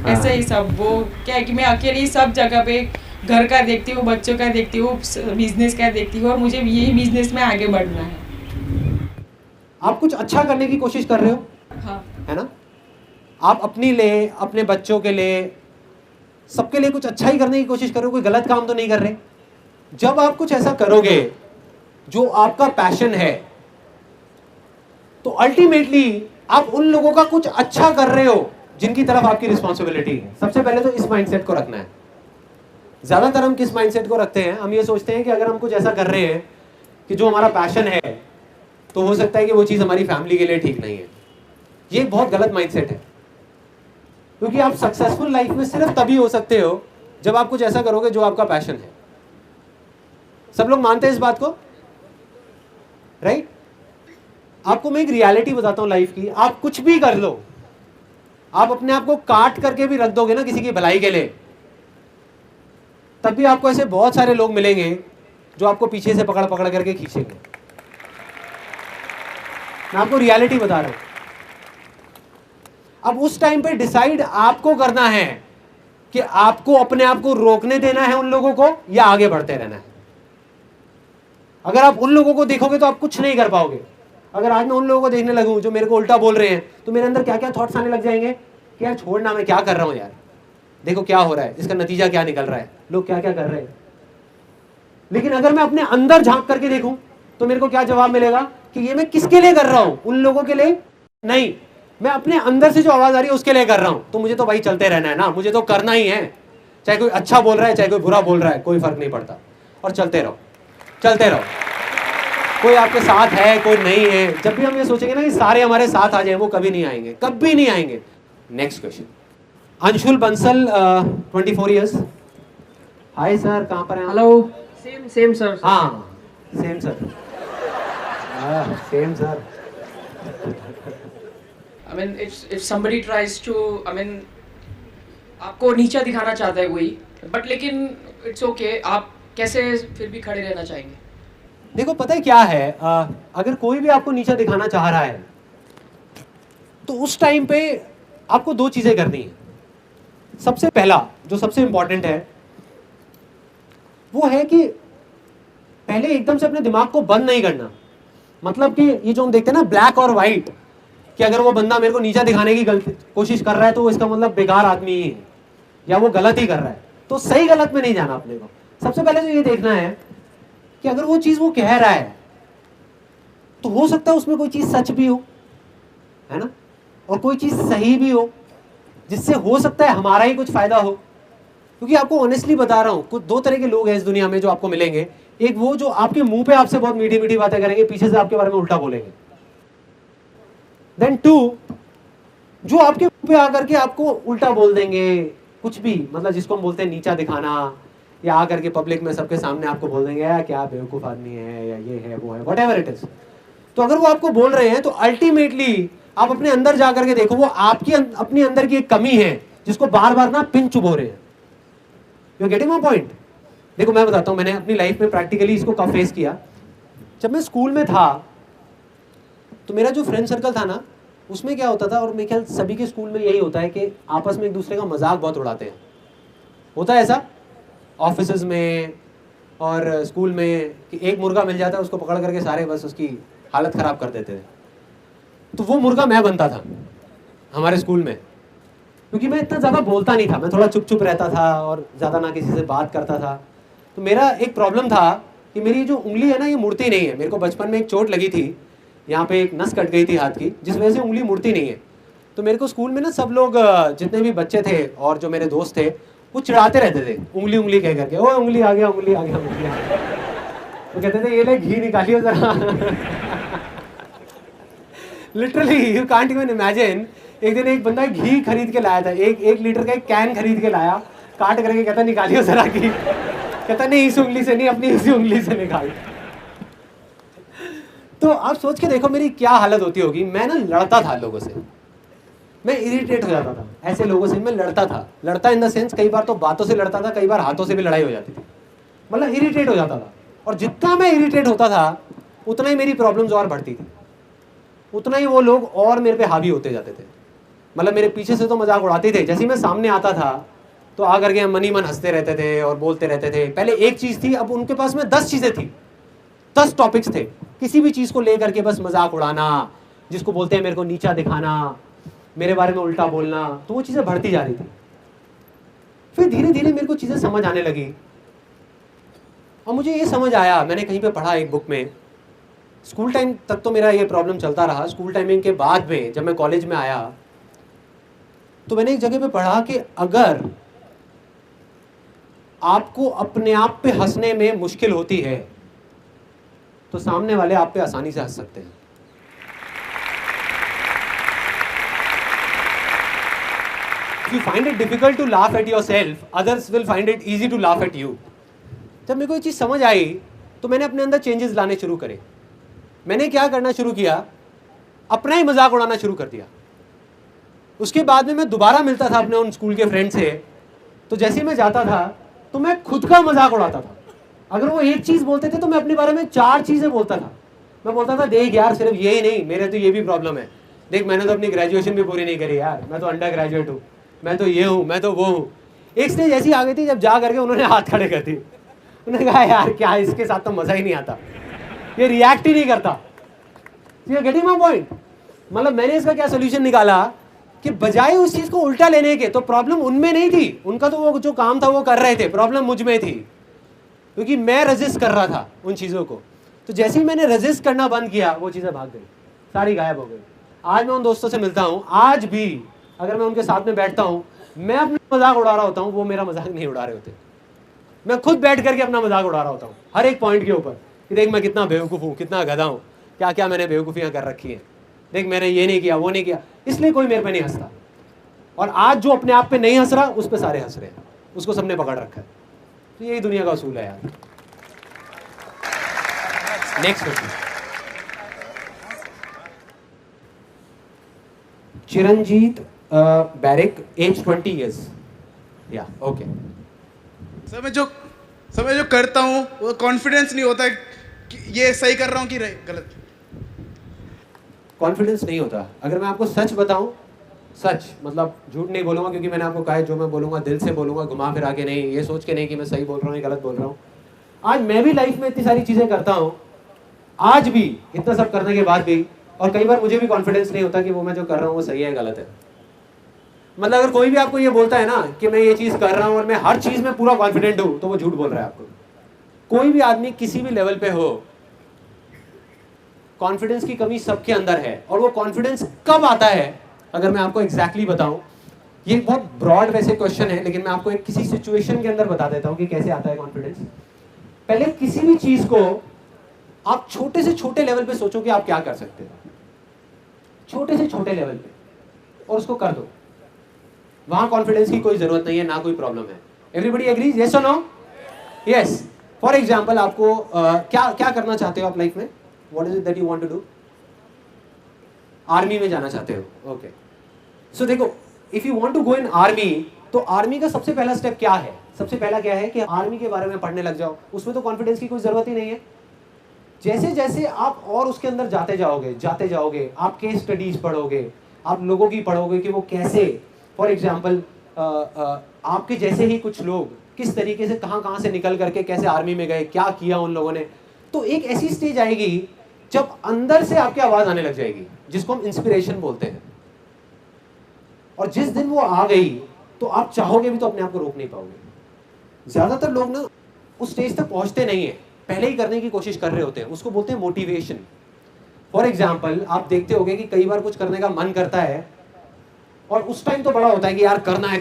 ऐसे ही सब। वो क्या है कि मैं अकेली सब जगह पे घर का देखती हूँ, बच्चों का देखती हूँ, बिजनेस का देखती हूँ, और मुझे यही बिजनेस में आगे बढ़ना है। आप कुछ अच्छा करने की कोशिश कर रहे हो, हाँ है ना। आप अपनी लिए, अपने बच्चों के लिए, सबके लिए कुछ अच्छा ही करने की कोशिश कर रहे हो, कोई गलत काम तो नहीं कर रहे। जब आप कुछ ऐसा करोगे जो आपका पैशन है, तो अल्टीमेटली आप उन लोगों का कुछ अच्छा कर रहे हो जिनकी तरफ आपकी रिस्पॉन्सिबिलिटी है। सबसे पहले तो इस माइंडसेट को रखना है। ज्यादातर हम किस माइंडसेट को रखते हैं? हम ये सोचते हैं कि अगर हम कुछ ऐसा कर रहे हैं कि जो हमारा पैशन है, तो हो सकता है कि वो चीज हमारी फैमिली के लिए ठीक नहीं है। ये बहुत गलत माइंडसेट है, क्योंकि आप सक्सेसफुल लाइफ में सिर्फ तभी हो सकते हो जब आप कुछ ऐसा करोगे जो आपका पैशन है। सब लोग मानते हैं इस बात को, राइट? आपको मैं एक रियलिटी बताता हूं लाइफ की। आप कुछ भी कर लो, आप अपने आप को काट करके भी रख दोगे ना किसी की भलाई के लिए, तब भी आपको ऐसे बहुत सारे लोग मिलेंगे जो आपको पीछे से पकड़ पकड़ करके खींचेंगे। मैं आपको रियलिटी बता रहा हूं। अब उस टाइम पे डिसाइड आपको करना है कि आपको अपने आप को रोकने देना है उन लोगों को, या आगे बढ़ते रहना है। अगर आप उन लोगों को देखोगे तो आप कुछ नहीं कर पाओगे। अगर आज मैं उन लोगों को देखने लगूं जो मेरे को उल्टा बोल रहे हैं, तो मेरे अंदर क्या क्या थॉट्स आने लग जाएंगे कि यार छोड़ना, मैं क्या कर रहा हूं यार, देखो क्या हो रहा है, इसका नतीजा क्या निकल रहा है, लोग क्या क्या कर रहे हैं। लेकिन अगर मैं अपने अंदर झांक करके देखूं तो मेरे को क्या जवाब मिलेगा कि ये मैं किसके लिए कर रहा हूं, उन लोगों के लिए नहीं, मैं अपने अंदर से जो आवाज आ रही है उसके लिए कर रहा हूं। तो मुझे तो भाई चलते रहना है ना, मुझे तो करना ही है, चाहे कोई अच्छा बोल रहा है चाहे कोई बुरा बोल रहा है, कोई फर्क नहीं पड़ता, और चलते रहो, चलते रहो। कोई आपके साथ है कोई नहीं है, जब भी हम ये सोचेंगे ना कि सारे हमारे साथ आ जाए, वो कभी नहीं आएंगे, कभी नहीं आएंगे। Next question, Anshul Bansal 24 years. Hi sir, कहाँ पर हैं? हेलो। Same sir. हाँ same sir, same sir. I mean, if somebody tries to, I mean, आपको नीचा दिखाना चाहता है कोई, बट लेकिन इट्स ओके, आप कैसे फिर भी खड़े रहना चाहेंगे? देखो पता है क्या है, अगर कोई भी आपको नीचा दिखाना चाह रहा है तो उस टाइम पे आपको दो चीजें करनी है। सबसे पहला जो सबसे इंपॉर्टेंट है वो है कि पहले एकदम से अपने दिमाग को बंद नहीं करना। मतलब कि ये जो हम देखते हैं ना ब्लैक और व्हाइट, कि अगर वो बंदा मेरे को नीचा दिखाने की कोशिश कर रहा है तो वो इसका मतलब बेकार आदमी ही है या वो गलत ही कर रहा है। तो सही गलत में नहीं जाना अपने को। सबसे पहले तो ये देखना है कि अगर वो चीज वो कह रहा है तो हो सकता है उसमें कोई चीज सच भी हो, है ना, और कोई चीज सही भी हो, जिससे हो सकता है हमारा ही कुछ फायदा हो। क्योंकि आपको ऑनेस्टली बता रहा हूं, कुछ दो तरह के लोग हैं इस दुनिया में जो आपको मिलेंगे। एक वो जो आपके मुंह पे आपसे बहुत मीठी मीठी बातें करेंगे, पीछे से आपके बारे में उल्टा बोलेंगे। देन टू, जो आपके मुंह पे आकर के आपको उल्टा बोल देंगे कुछ भी, मतलब जिसको हम बोलते हैं नीचा दिखाना, या आकर के पब्लिक में सबके सामने आपको बोल देंगे यार क्या बेवकूफ आदमी है, या ये है वो है, व्हाटएवर इट इज। तो अगर वो आपको बोल रहे हैं तो अल्टीमेटली आप अपने अंदर जा करके देखो, वो आपकी अपनी अंदर की एक कमी है जिसको बार बार ना पिन चुभो रहे हैं। You getting my point? देखो मैं बताता हूँ, मैंने अपनी लाइफ में प्रैक्टिकली इसको कब फेस किया। जब मैं स्कूल में था तो मेरा जो फ्रेंड सर्कल था ना, उसमें क्या होता था, और मेरे ख्याल सभी के स्कूल में यही होता है कि आपस में एक दूसरे का मजाक बहुत उड़ाते हैं। होता है ऐसा ऑफिसेज में और स्कूल में कि एक मुर्गा मिल जाता है, उसको पकड़ करके सारे बस उसकी हालत ख़राब कर देते थे। तो वो मुर्गा मैं बनता था हमारे स्कूल में, क्योंकि मैं इतना ज़्यादा बोलता नहीं था, मैं थोड़ा चुप चुप रहता था और ज़्यादा ना किसी से बात करता था। तो मेरा एक प्रॉब्लम था कि मेरी जो उंगली है ना ये मुड़ती नहीं है। मेरे को बचपन में एक चोट लगी थी, यहाँ पे एक नस कट गई थी हाथ की, जिस वजह से उंगली मुड़ती नहीं है। तो मेरे को स्कूल में ना सब लोग जितने भी बच्चे थे और जो मेरे दोस्त थे वो चिढ़ाते रहते थे उंगली उंगली कह करके, ओ उंगली आ गया उंगली आ गया उंगली आ गया। वो कहते थे ये ले घी निकालियो जरा। Literally you can't even imagine. एक दिन एक बंदा घी खरीद के लाया था, एक लीटर का एक कैन खरीद के लाया, काट करके कहता निकालियो जरा घी। कहता नहीं इस उंगली से नहीं, अपनी इसी उंगली से निकाल। तो आप सोच के देखो मेरी क्या हालत होती होगी। मैं ना लड़ता था लोगों से, मैं इरिटेट हो जाता था ऐसे लोगों से। मैं लड़ता था, लड़ता इन द सेंस कई बार तो बातों से लड़ता था, कई बार हाथों से भी लड़ाई हो जाती थी। मतलब इरिटेट हो जाता था, और जितना मैं इरिटेट होता था उतना ही मेरी प्रॉब्लम्स और बढ़ती थी, उतना ही वो लोग और मेरे पे हावी होते जाते थे। मतलब मेरे पीछे से तो मजाक उड़ाते थे, जैसे ही मैं सामने आता था तो आकर के मन ही मन हंसते रहते थे और बोलते रहते थे। पहले एक चीज़ थी, अब उनके पास में 10 चीज़ें थी, 10 टॉपिक्स थे, किसी भी चीज़ को लेकर के बस मजाक उड़ाना, जिसको बोलते हैं मेरे को नीचा दिखाना, मेरे बारे में उल्टा बोलना। तो वो चीज़ें बढ़ती जा रही थी। फिर धीरे धीरे मेरे को चीज़ें समझ आने लगी, और मुझे ये समझ आया, मैंने कहीं पे पढ़ा एक बुक में। स्कूल टाइम तक तो मेरा ये प्रॉब्लम चलता रहा। स्कूल टाइमिंग के बाद में जब मैं कॉलेज में आया तो मैंने एक जगह पे पढ़ा कि अगर आपको अपने आप पे हंसने में मुश्किल होती है तो सामने वाले आप पे आसानी से हंस सकते हैं। If you find it difficult to laugh at yourself, others will find it easy to laugh at you. जब मेरे को ये चीज़ समझ आई तो मैंने अपने अंदर चेंजेस लाने शुरू करे। मैंने क्या करना शुरू किया, अपना ही मजाक उड़ाना शुरू कर दिया। उसके बाद में मैं दोबारा मिलता था अपने उन स्कूल के फ्रेंड से, तो जैसे ही मैं जाता था तो मैं खुद का मजाक उड़ाता था। अगर वो एक चीज़ बोलते थे तो मैं अपने बारे में 4 चीज़ें बोलता था। मैं बोलता था देख यार सिर्फ यही नहीं, मेरे तो ये भी प्रॉब्लम है, देख मैंने तो अपनी ग्रेजुएशन भी पूरी नहीं करी यार, मैं तो अंडर ग्रेजुएट हूँ, मैं तो ये हूँ, मैं तो वो हूँ। एक स्टेज ऐसी आ गई थी जब जा करके उन्होंने हाथ खड़े कर दिए। उन्होंने कहा यार क्या इसके साथ तो मज़ा ही नहीं आता, ये रिएक्ट ही नहीं करता। You are getting my point? मतलब मैंने इसका क्या सोल्यूशन निकाला कि बजाय उस चीज़ को उल्टा लेने के, तो प्रॉब्लम उनमें नहीं थी, उनका तो वो जो काम था वो कर रहे थे, प्रॉब्लम मुझ में थी, क्योंकि मैं रेजिस्ट कर रहा था उन चीज़ों को। तो जैसे ही मैंने रेजिस्ट करना बंद किया वो चीज़ें भाग गई, सारी गायब हो गई। आज मैं उन दोस्तों से मिलता हूँ, आज भी अगर मैं उनके साथ में बैठता हूँ, मैं अपना मजाक उड़ा रहा होता हूँ, वो मेरा मजाक नहीं उड़ा रहे होते। मैं खुद बैठ करके अपना मजाक उड़ा रहा होता हूँ हर एक पॉइंट के ऊपर कि देख मैं कितना बेवकूफ़ हूँ, कितना गधा हूँ, क्या क्या मैंने बेवकूफ़ियाँ कर रखी हैं, देख मैंने ये नहीं किया, वो नहीं किया, इसलिए कोई मेरे पे नहीं हंसता। और आज जो अपने आप पे नहीं हंस रहा, उस पे सारे हंस रहे हैं, उसको सबने पकड़ रखा है। तो यही दुनिया का असूल है यार। Next question, Chiranjit Barik, age 20 years। Yeah okay. Sir मैं जो करता हूँ वो कॉन्फिडेंस नहीं होता कि ये सही कर रहा हूँ कि गलत। कॉन्फिडेंस नहीं होता। अगर मैं आपको सच बताऊं, सच मतलब झूठ नहीं बोलूंगा, क्योंकि मैंने आपको कहा है जो मैं बोलूंगा दिल से बोलूंगा, घुमा फिरा के नहीं, ये सोच के नहीं कि मैं सही बोल रहा हूँ या गलत बोल रहा हूँ। आज मैं भी लाइफ में इतनी सारी चीज़ें करता हूँ, आज भी इतना सब करने के बाद भी, और कई बार मुझे भी कॉन्फिडेंस नहीं होता कि वो मैं जो कर रहा हूँ वो सही है गलत है। मतलब अगर कोई भी आपको ये बोलता है ना कि मैं ये चीज़ कर रहा हूँ और मैं हर चीज़ में पूरा कॉन्फिडेंट हूँ, तो वो झूठ बोल रहा है आपको। कोई भी आदमी किसी भी लेवल पे हो, कॉन्फिडेंस की कमी सबके अंदर है। और वो कॉन्फिडेंस कब आता है, अगर मैं आपको एग्जैक्टली बताऊं, ये बहुत ब्रॉड वैसे क्वेश्चन है, लेकिन मैं आपको एक किसी सिचुएशन के अंदर बता देता हूं कि कैसे आता है कॉन्फिडेंस। पहले किसी भी चीज को आप छोटे से छोटे लेवल पे सोचो कि आप क्या कर सकते हो, छोटे से छोटे लेवल पे, और उसको कर दो। वहां कॉन्फिडेंस की कोई जरूरत नहीं है, ना कोई प्रॉब्लम है। Everybody agrees? यस और नो? यस। फॉर एग्जाम्पल, आपको क्या करना चाहते हो आप लाइफ में? What is it that you want to do? Army में जाना चाहते हो, ओके। सो देखो, if you want to go in army, तो आर्मी का सबसे पहला स्टेप क्या है? सबसे पहला क्या है कि आर्मी के बारे में पढ़ने लग जाओ। उसमें तो कॉन्फिडेंस की कोई जरूरत ही नहीं है। जैसे जैसे आप और उसके अंदर जाते जाओगे, आप केस स्टडीज पढ़ोगे, आप लोगों की पढ़ोगे कि वो कैसे, फॉर एग्जाम्पल आपके जैसे ही कुछ लोग किस तरीके से कहाँ से निकल करके कैसे आर्मी में गए, क्या किया उन लोगों ने। तो एक ऐसी स्टेज आएगी जब अंदर से आपकी आवाज आने लग जाएगी, जिसको हम इंस्पिरेशन बोलते हैं। और जिस दिन वो आ गई तो आप चाहोगे भी तो अपने आप को रोक नहीं पाओगे। ज्यादातर लोग ना उस स्टेज तक पहुंचते नहीं है, पहले ही करने की कोशिश कर रहे होते हैं। उसको बोलते हैं मोटिवेशन। फॉर एग्जाम्पल, आप देखते होंगे कि कई बार कुछ करने का मन करता है और उस टाइम तो बड़ा होता है कि यार करना है,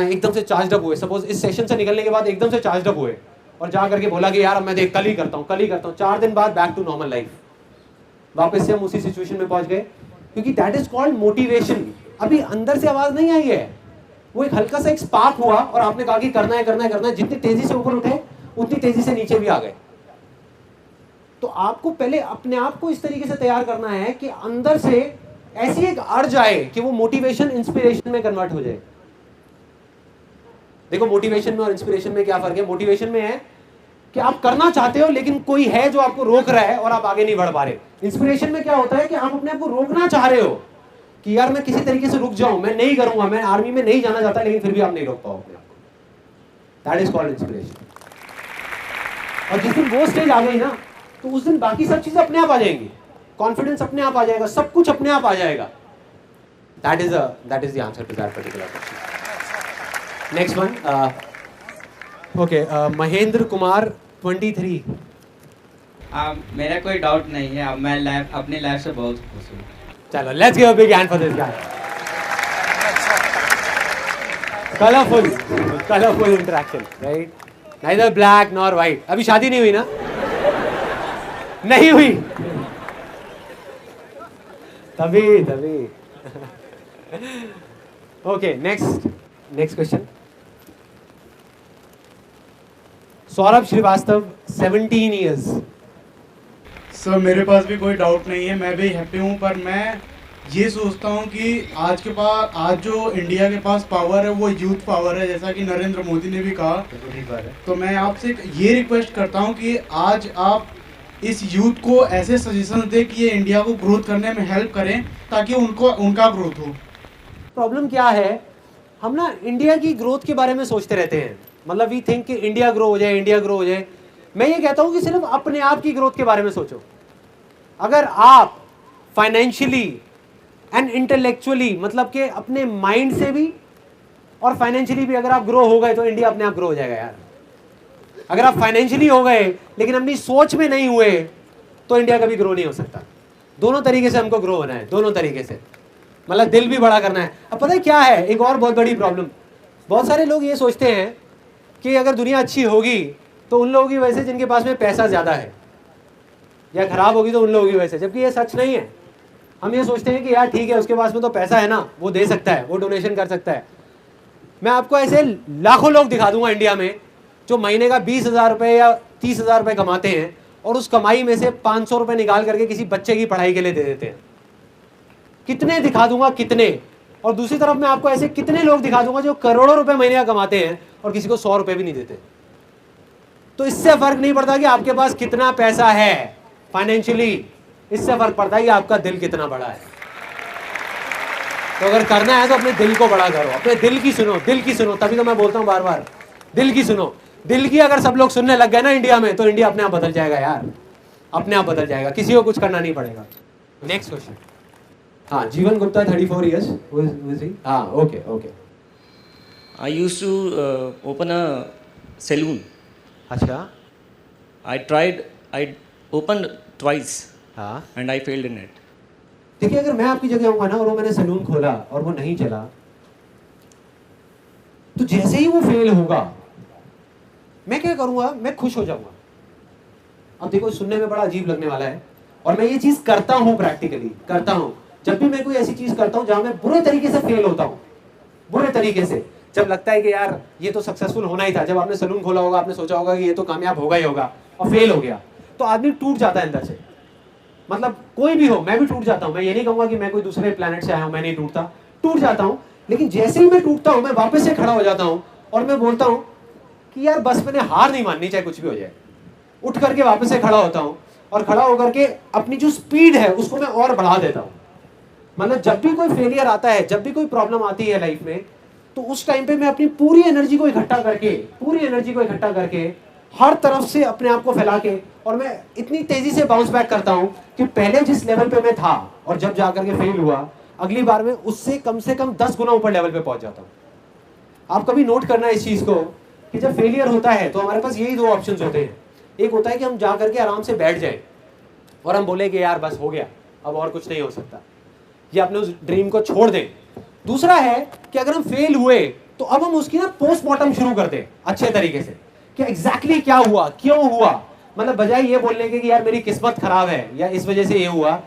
एकदम से चार्ज अप हुए। सपोज इस सेशन से निकलने के बाद एकदम से चार्ज अप हुए और जा करके बोला कि यार मैं देख कल ही करता हूँ। 4 दिन बाद बैक टू नॉर्मल लाइफ, वापस से हम उसी सिचुएशन में पहुंच गए, क्योंकि दैट इज कॉल्ड मोटिवेशन। अभी अंदर से आवाज नहीं आई है, वो एक हल्का सा एक स्पार्क हुआ और आपने कहा कि करना है। जितनी तेजी से ऊपर उठे उतनी तेजी से नीचे भी आ गए। तो आपको पहले अपने आप को इस तरीके से तैयार करना है कि अंदर से ऐसी एक अर्ज आए कि वो मोटिवेशन इंस्पिरेशन में कन्वर्ट हो जाए। देखो, मोटिवेशन में और इंस्पिरेशन में क्या फर्क है? मोटिवेशन में है कि आप करना चाहते हो लेकिन कोई है जो आपको रोक रहा है और आप आगे नहीं बढ़ पा रहे। इंस्पिरेशन में क्या होता है कि आप अपने आप को रोकना चाह रहे हो कि यार मैं किसी तरीके से रुक जाऊं, मैं नहीं करूंगा, मैं आर्मी में नहीं जाना चाहता, लेकिन फिर भी आप नहीं रोक पाओ अपने आप को। That is called inspiration. और जिस दिन वो स्टेज आ गई ना, तो उस दिन बाकी सब चीजें अपने आप आ जाएंगी। कॉन्फिडेंस अपने आप आ जाएगा, सब कुछ अपने आप आ जाएगा। That is the answer to that particular question. Next one, okay, Mahendra Kumar 23। मेरा कोई डाउट नहीं है, मैं अपनी लाइफ से बहुत खुश हूँ। चलो, let's give a big hand for this guy. Colourful interaction, right? Neither black nor white. अभी शादी नहीं हुई ना? नहीं हुई? तभी okay, next question. Saurabh Srivastava, 17 years। Sir मेरे पास भी कोई डाउट नहीं है, मैं भी हैप्पी हूँ, पर मैं ये सोचता हूँ कि आज जो इंडिया के पास पावर है वो यूथ पावर है, जैसा कि नरेंद्र मोदी ने भी कहा। तो मैं आपसे ये रिक्वेस्ट करता हूँ कि आज आप इस यूथ को ऐसे सजेशन दें कि ये इंडिया को ग्रोथ करने में हेल्प करें, ताकि उनका ग्रोथ हो। प्रॉब्लम क्या है, हम ना इंडिया की ग्रोथ के बारे में सोचते रहते हैं। मतलब वी थिंक कि इंडिया ग्रो हो जाए। मैं ये कहता हूं कि सिर्फ अपने आप की ग्रोथ के बारे में सोचो। अगर आप फाइनेंशियली एंड इंटेलेक्चुअली, मतलब कि अपने माइंड से भी और फाइनेंशियली भी अगर आप ग्रो हो गए, तो इंडिया अपने आप ग्रो हो जाएगा यार। अगर आप फाइनेंशियली हो गए लेकिन अपनी सोच में नहीं हुए, तो इंडिया कभी ग्रो नहीं हो सकता। दोनों तरीके से हमको ग्रो होना है, दोनों तरीके से, मतलब दिल भी बड़ा करना है। अब पता है क्या है, एक और बहुत बड़ी प्रॉब्लम, बहुत सारे लोग ये सोचते हैं कि अगर दुनिया अच्छी होगी तो उन लोगों की वजह से जिनके पास में पैसा ज़्यादा है, या खराब होगी तो उन लोगों की वजह से, जबकि ये सच नहीं है। हम ये सोचते हैं कि यार ठीक है, उसके पास में तो पैसा है ना, वो दे सकता है, वो डोनेशन कर सकता है। मैं आपको ऐसे लाखों लोग दिखा दूंगा इंडिया में जो महीने का 20,000 रुपये या 30,000 रुपये कमाते हैं और उस कमाई में से 500 रुपये निकाल करके किसी बच्चे की पढ़ाई के लिए दे देते हैं। कितने दिखा दूंगा, कितने। और दूसरी तरफ मैं आपको ऐसे कितने लोग दिखा दूंगा जो करोड़ों रुपए महीने का कमाते हैं और किसी को 100 रुपये भी नहीं देते। तो इससे फर्क नहीं पड़ता कि आपके पास कितना पैसा है फाइनेंशियली, इससे फर्क पड़ता है कि आपका दिल कितना बड़ा है। तो अगर करना है तो अपने दिल को बड़ा करो, अपने दिल की सुनो, दिल की सुनो। तभी तो मैं बोलता हूं बार बार, दिल की सुनो। दिल की अगर सब लोग सुनने लग गए ना इंडिया में, तो इंडिया अपने आप बदल जाएगा यार, अपने आप बदल जाएगा, किसी को कुछ करना नहीं पड़ेगा। Next question. हाँ, जीवन गुप्ता 34 years। हाँ, okay okay. I used to open a saloon. अच्छा। I opened twice. हाँ। And I failed in it. देखिए, अगर मैं आपकी जगह होऊंगा ना और वो मैंने सैलून खोला और वो नहीं चला, तो जैसे ही वो फेल होगा मैं क्या करूंगा, मैं खुश हो जाऊंगा। अब देखो, सुनने में बड़ा अजीब लगने वाला है और मैं ये चीज करता हूं, प्रैक्टिकली करता हूं। जब भी मैं कोई ऐसी चीज करता हूं जहां मैं बुरे तरीके से फेल होता हूं, बुरे तरीके से, जब लगता है कि यार ये तो सक्सेसफुल होना ही था, जब आपने सैलून खोला होगा आपने सोचा होगा कि ये तो कामयाब होगा ही होगा और फेल हो गया, तो आदमी टूट जाता है अंदर से। मतलब कोई भी हो, मैं भी टूट जाता हूं। मैं ये नहीं कहूंगा कि मैं कोई दूसरे प्लेनेट से आया हूं, मैं नहीं टूटता, टूट जाता हूं। लेकिन जैसे ही मैं टूटता हूं मैं वापस से खड़ा हो जाता हूं और मैं बोलता हूं कि यार बस मैंने हार नहीं माननी, चाहे कुछ भी हो जाए। उठ करके वापस से खड़ा होता हूं और खड़ा होकर के अपनी जो स्पीड है उसको मैं और बढ़ा देता हूं। मतलब जब भी कोई फेलियर आता है, जब भी कोई प्रॉब्लम आती है लाइफ में, तो उस टाइम पे मैं अपनी पूरी एनर्जी को इकट्ठा करके हर तरफ से अपने आप को फैला के, और मैं इतनी तेजी से बाउंस बैक करता हूं कि पहले जिस लेवल पे मैं था और जब जाकर के फेल हुआ, अगली बार में उससे कम से कम 10 गुना ऊपर लेवल पे पहुंच जाता हूं। आप कभी नोट करना इस चीज को कि जब फेलियर होता है तो हमारे पास यही दो ऑप्शंस होते हैं। एक होता है कि हम जा करके आराम से बैठ जाएं और हम बोले कि यार बस हो गया, अब और कुछ नहीं हो सकता, या अपने उस ड्रीम को छोड़ दें। दूसरा है कि अगर हम फेल हुए तो अब हम उसकी ना पोस्टमार्टम शुरू करते हैं अच्छे तरीके से, कि एग्जैक्टली क्या हुआ, क्यों हुआ। मतलब बजाय ये बोलने के कि यार मेरी किस्मत खराब है या इस वजह से ये हुआ,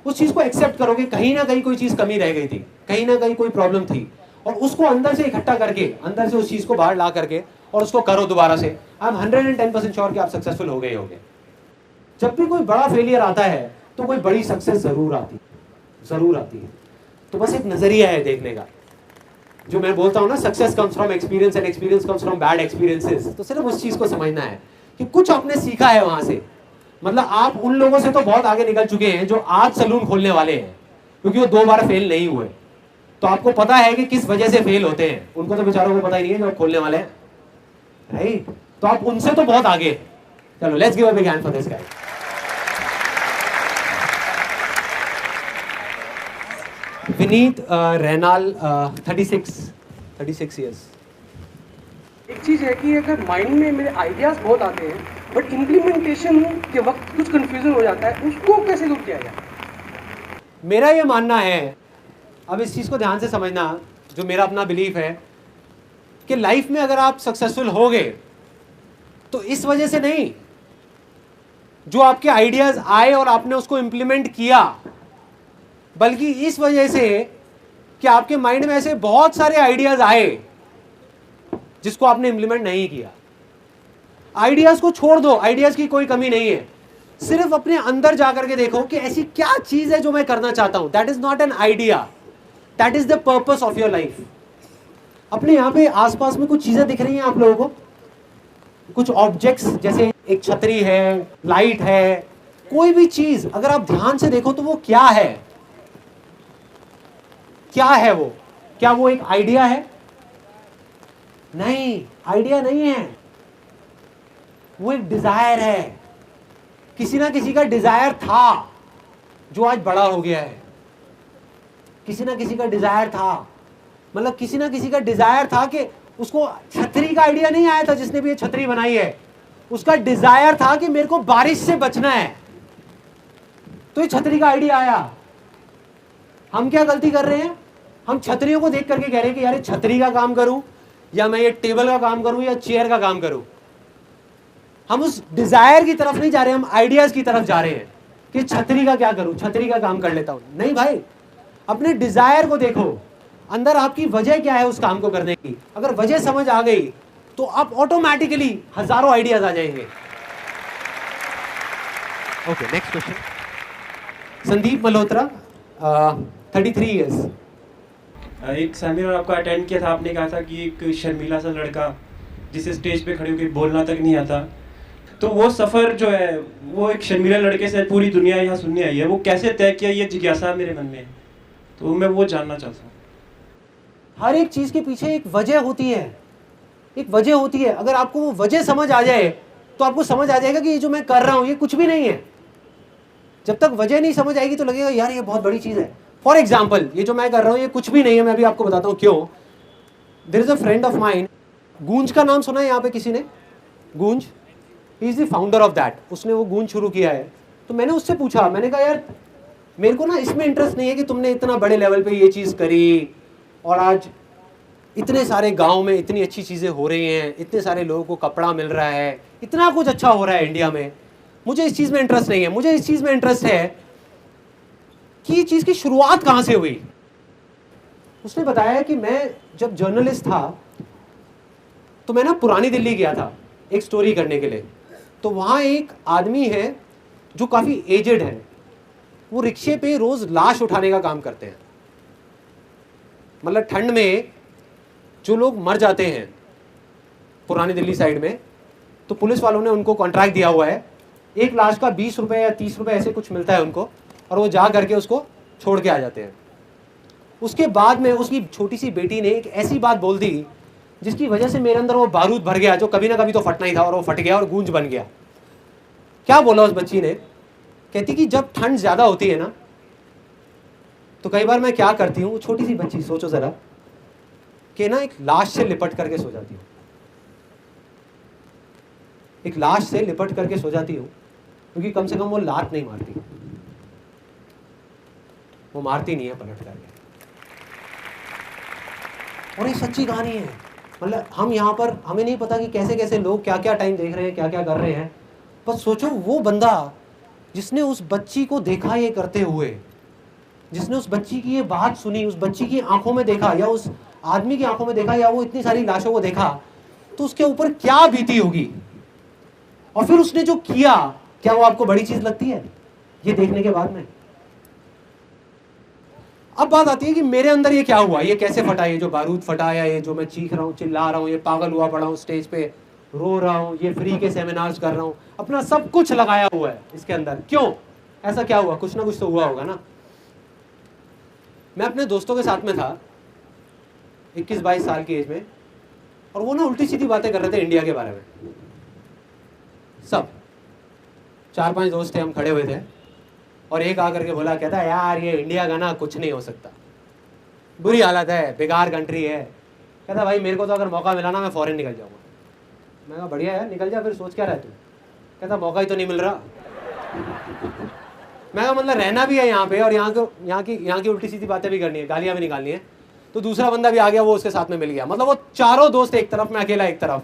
उस चीज को एक्सेप्ट करो कि कहीं ना कहीं कोई चीज कमी रह गई थी, कहीं ना कहीं कोई प्रॉब्लम थी, और उसको अंदर से इकट्ठा करके, अंदर से उस चीज को बाहर ला करके और उसको करो दोबारा से। आई एम 110% श्योर कि आप सक्सेसफुल हो गए होगे। जब भी कोई बड़ा फेलियर आता है तो कोई बड़ी सक्सेस जरूर आती है। तो बस एक नजरिया है देखने का, जो मैं बोलता हूं ना, success comes from experience and experience comes from bad experiences. तो सिर्फ उस चीज को समझना है कि कुछ आपने सीखा है वहां से। मतलब आप उन लोगों से तो बहुत आगे निकल चुके हैं जो आज सैलून खोलने वाले हैं, क्योंकि वो 2 बार फेल नहीं हुए। तो आपको पता है कि किस वजह से फेल होते हैं। उनको तो बेचारों को पता ही नहीं है जो खोलने वाले हैं, राइट? तो आप उनसे तो बहुत आगे। चलो, let's give a big hand for this guy. Vineet रैनाल 36 years। एक चीज़ है कि अगर माइंड में मेरे आइडियाज़ बहुत आते हैं बट इम्प्लीमेंटेशन के वक्त कुछ कंफ्यूजन हो जाता है, उसको कैसे दूर किया जाए? मेरा ये मानना है, अब इस चीज़ को ध्यान से समझना, जो मेरा अपना बिलीफ है कि लाइफ में अगर आप सक्सेसफुल होगे तो इस वजह से नहीं, जो आपके आइडियाज़ आए और आपने उसको इम्प्लीमेंट किया, बल्कि इस वजह से कि आपके माइंड में ऐसे बहुत सारे आइडियाज़ आए जिसको आपने इम्प्लीमेंट नहीं किया। आइडियाज़ को छोड़ दो, आइडियाज़ की कोई कमी नहीं है, सिर्फ अपने अंदर जाकर के देखो कि ऐसी क्या चीज़ है जो मैं करना चाहता हूं। That is not an idea, that is the purpose of your life. अपने यहाँ पे आसपास में कुछ चीज़ें दिख रही हैं आप लोगों को, कुछ ऑब्जेक्ट्स, जैसे एक छतरी है, लाइट है, कोई भी चीज़ अगर आप ध्यान से देखो तो वो क्या है? क्या है वो? क्या वो एक आइडिया है? नहीं, आइडिया नहीं है, वो एक डिजायर है। किसी ना किसी का डिजायर था जो आज बड़ा हो गया है। किसी ना किसी का डिजायर था, मतलब किसी ना किसी का डिजायर था कि उसको छतरी का आइडिया नहीं आया था जिसने भी ये छतरी बनाई है, उसका डिजायर था कि मेरे को बारिश से बचना है। तो ये छतरी का आइडिया आया। हम क्या गलती कर रहे हैं, हम छतरियों को देख करके कह रहे हैं कि यार छतरी का काम करूं या मैं ये टेबल का काम करूं या चेयर का काम करूं। हम उस डिजायर की तरफ नहीं जा रहे, हम आइडियाज की तरफ जा रहे हैं कि छतरी का क्या करूं, छतरी का काम कर लेता हूं। नहीं भाई, अपने डिजायर को देखो, अंदर आपकी वजह क्या है उस काम को करने की। अगर वजह समझ आ गई तो आप ऑटोमेटिकली हजारों आइडियाज आ जाएंगे। Okay, next question. Sandeep Malhotra, 33 years. एक सेमिनार आपका अटेंड किया था, आपने कहा था कि एक शर्मीला सा लड़का जिसे स्टेज पे खड़े होकर बोलना तक नहीं आता, तो वो सफ़र जो है वो एक शर्मीला लड़के से पूरी दुनिया यहाँ सुनने आई है, वो कैसे तय किया, ये जिज्ञासा मेरे मन में, तो मैं वो जानना चाहता हूँ। हर एक चीज के पीछे एक वजह होती है, एक वजह होती है। अगर आपको वो वजह समझ आ जाए तो आपको समझ आ जाएगा कि ये जो मैं कर रहा हूँ ये कुछ भी नहीं है। जब तक वजह नहीं समझ आएगी तो लगेगा यार ये बहुत बड़ी चीज है। फॉर एग्जाम्पल, ये जो मैं कर रहा हूँ ये कुछ भी नहीं है, मैं अभी आपको बताता हूँ क्यों। There is a friend of mine, Goonj का नाम सुना है यहाँ पे किसी ने? गूंज, he is the founder of that. उसने वो गूंज शुरू किया है। तो मैंने उससे पूछा, मैंने कहा यार मेरे को ना इसमें इंटरेस्ट नहीं है कि तुमने इतना बड़े लेवल पे ये चीज़ करी और आज इतने सारे गांव में इतनी अच्छी चीज़ें हो रही हैं, इतने सारे लोगों को कपड़ा मिल रहा है, इतना कुछ अच्छा हो रहा है इंडिया में। मुझे इस चीज़ में इंटरेस्ट नहीं है। मुझे इस चीज़ में इंटरेस्ट है कि ये चीज़ की शुरुआत कहाँ से हुई। उसने बताया कि मैं जब जर्नलिस्ट था तो मैं ना पुरानी दिल्ली गया था एक स्टोरी करने के लिए। तो वहाँ एक आदमी है जो काफ़ी एजेड है, वो रिक्शे पे रोज़ लाश उठाने का काम करते हैं। मतलब ठंड में जो लोग मर जाते हैं पुरानी दिल्ली साइड में, तो पुलिस वालों ने उनको कॉन्ट्रैक्ट दिया हुआ है, एक लाश का 20 रुपये या 30 रुपये ऐसे कुछ मिलता है उनको, और वो जा करके उसको छोड़ के आ जाते हैं। उसके बाद में उसकी छोटी सी बेटी ने एक ऐसी बात बोल दी जिसकी वजह से मेरे अंदर वो बारूद भर गया जो कभी ना कभी तो फटना ही था, और वो फट गया और गूंज बन गया। क्या बोला उस बच्ची ने? कहती कि जब ठंड ज़्यादा होती है ना तो कई बार मैं क्या करती हूँ, छोटी सी बच्ची, सोचो ज़रा, कि ना एक लाश से लिपट करके सो जाती हूँ। एक लाश से लिपट करके सो जाती हूँ क्योंकि कम से कम वो लात नहीं मारती, वो मारती नहीं है पलट करके। और ये सच्ची कहानी है। मतलब हम यहाँ पर, हमें नहीं पता कि कैसे कैसे लोग क्या क्या टाइम देख रहे हैं, क्या क्या कर रहे हैं। बस सोचो वो बंदा जिसने उस बच्ची को देखा ये करते हुए, जिसने उस बच्ची की ये बात सुनी, उस बच्ची की आंखों में देखा या उस आदमी की आंखों में देखा या वो इतनी सारी लाशों को देखा, तो उसके ऊपर क्या बीती होगी। और फिर उसने जो किया, क्या वो आपको बड़ी चीज लगती है ये देखने के बाद में? अब बात आती है कि मेरे अंदर ये क्या हुआ, ये कैसे फटा, ये जो बारूद फटा, या ये जो मैं चीख रहा हूँ, चिल्ला रहा हूँ, ये पागल हुआ पड़ा हूँ, स्टेज पे रो रहा हूँ, ये फ्री के सेमिनार्स कर रहा हूँ, अपना सब कुछ लगाया हुआ है इसके अंदर। क्यों ऐसा क्या हुआ? कुछ ना कुछ तो हुआ होगा ना। मैं अपने दोस्तों के साथ में था 21-22 साल की एज में, और वो ना उल्टी सीधी बातें कर रहे थे इंडिया के बारे में। सब 4-5 दोस्त थे, हम खड़े हुए थे, और एक आकर के बोला, कहता यार ये इंडिया का ना कुछ नहीं हो सकता, बुरी हालत है, बेकार कंट्री है। कहता भाई मेरे को तो अगर मौका मिला ना मैं फॉरेन निकल जाऊंगा। मैं कहा बढ़िया है, निकल जा, फिर सोच क्या रहा है तू? कहता मौका ही तो नहीं मिल रहा। मैं कहा मतलब रहना भी है यहाँ पे, और यहाँ की उल्टी सीधी बातें भी करनी है, गालियाँ भी निकालनी है। तो दूसरा बंदा भी आ गया, वो उसके साथ में मिल गया। मतलब वो चारों दोस्त एक तरफ, मैं अकेला एक तरफ।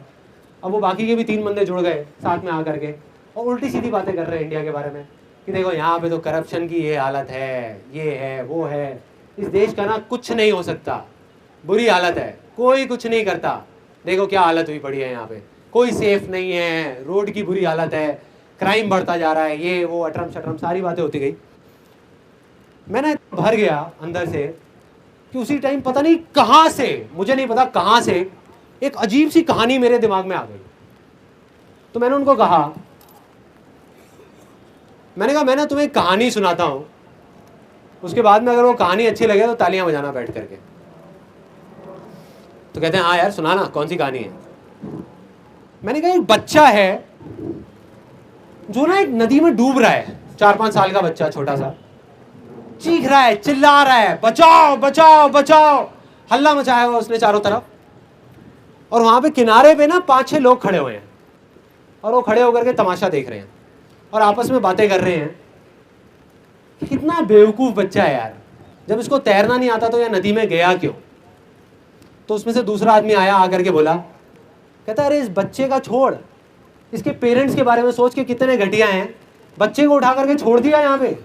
अब वो बाकी के भी 3 बंदे जुड़ गए साथ में आकर के, और उल्टी सीधी बातें कर रहे हैं इंडिया के बारे में कि देखो यहाँ पे तो करप्शन की ये हालत है, ये है, वो है, इस देश का ना कुछ नहीं हो सकता, बुरी हालत है, कोई कुछ नहीं करता, देखो क्या हालत हुई पड़ी है यहाँ पे, कोई सेफ नहीं है, रोड की बुरी हालत है, क्राइम बढ़ता जा रहा है, ये वो अटरम शटरम सारी बातें होती गई। मैंने भर गया अंदर से कि उसी टाइम पता नहीं कहाँ से, मुझे नहीं पता कहाँ से, एक अजीब सी कहानी मेरे दिमाग में आ गई। तो मैंने उनको कहा, मैंने कहा मैं ना तुम्हें एक कहानी सुनाता हूँ, उसके बाद में अगर वो कहानी अच्छी लगे तो तालियां बजाना बैठ करके। तो कहते हैं हाँ यार सुनाना, कौन सी कहानी है? मैंने कहा एक बच्चा है जो ना एक नदी में डूब रहा है, 4-5 साल का बच्चा, छोटा सा, चीख रहा है, चिल्ला रहा है, बचाओ बचाओ बचाओ, हल्ला मचाया हुआ उसने चारों तरफ। और वहां पे किनारे पे ना 5-6 लोग खड़े हुए हैं, और वो खड़े होकर के तमाशा देख रहे हैं और आपस में बातें कर रहे हैं कितना बेवकूफ़ बच्चा है यार, जब इसको तैरना नहीं आता तो यह नदी में गया क्यों। तो उसमें से दूसरा आदमी आया, आकर के बोला, कहता अरे इस बच्चे का छोड़, इसके पेरेंट्स के बारे में सोच के कितने घटिया हैं, बच्चे को उठा करके छोड़ दिया यहाँ पे।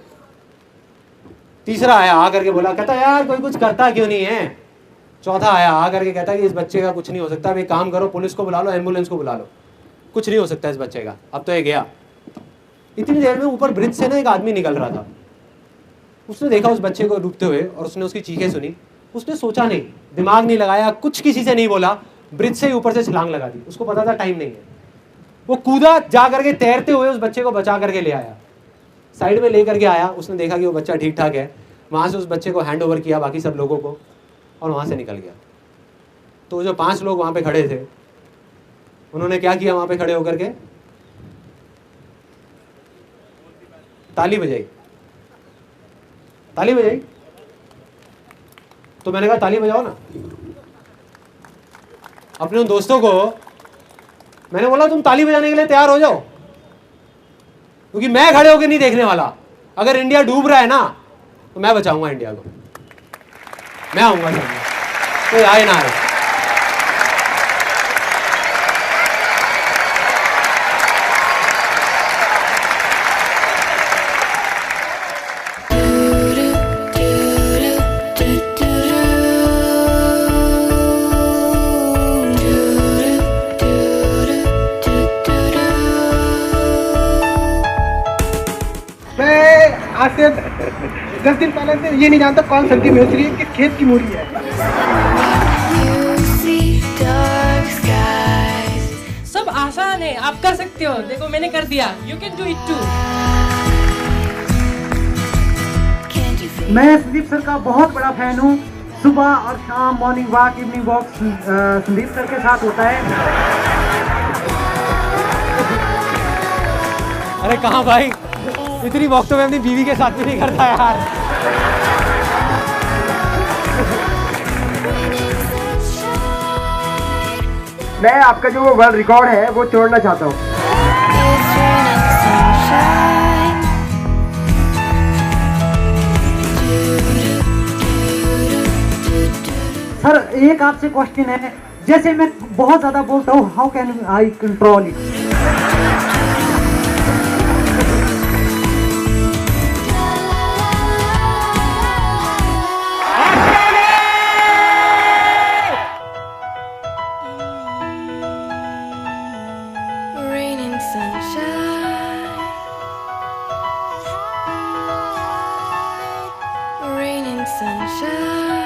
तीसरा आया, आकर के बोला, कहता यार कोई कुछ करता क्यों नहीं है। चौथा आया, आकर के कहता कि इस बच्चे का कुछ नहीं हो सकता, अब एक काम करो, पुलिस को बुला लो, एम्बुलेंस को बुला लो, कुछ नहीं हो सकता इस बच्चे का। अब तो ये गया। इतनी देर में ऊपर ब्रिज से ना एक आदमी निकल रहा था, उसने देखा उस बच्चे को डूबते हुए और उसने उसकी चीखें सुनी। उसने सोचा नहीं, दिमाग नहीं लगाया, कुछ किसी से नहीं बोला, ब्रिज से ही ऊपर से छलांग लगा दी। उसको पता था टाइम नहीं है, वो कूदा, जा करके तैरते हुए उस बच्चे को बचा करके ले आया, साइड में ले करके आया। उसने देखा कि वो बच्चा ठीक ठाक है, वहाँ से उस बच्चे को हैंड ओवर किया बाकी सब लोगों को और वहाँ से निकल गया। तो जो 5 लोग वहाँ पे खड़े थे, उन्होंने क्या किया, वहाँ पे खड़े होकर के ताली बजाई। ताली बजाई तो मैंने कहा ताली बजाओ ना। अपने उन दोस्तों को मैंने बोला तुम ताली बजाने के लिए तैयार हो जाओ, क्योंकि मैं खड़े होकर नहीं देखने वाला। अगर इंडिया डूब रहा है ना तो मैं बचाऊंगा इंडिया को, मैं आऊंगा सामने, कोई आए ना आए। आज से 10 दिन पहले से ये नहीं जानता कौन सब्जी बेच रही है, किस खेत की मूली है। सब आसान है, आप कर सकते हो। देखो मैंने कर दिया, you can do it too. मैं संदीप सर का बहुत बड़ा फैन हूँ। सुबह और शाम morning walk, evening walk Sandeep sir के साथ होता है। अरे कहाँ भाई, इतनी वॉक तो मैं अपनी बीवी के साथ भी नहीं करता यार। मैं आपका जो वो वर्ल्ड रिकॉर्ड है वो तोड़ना चाहता हूँ। सर एक आपसे क्वेश्चन है, जैसे मैं बहुत ज्यादा बोलता हूँ, how can I control it? Sunshine.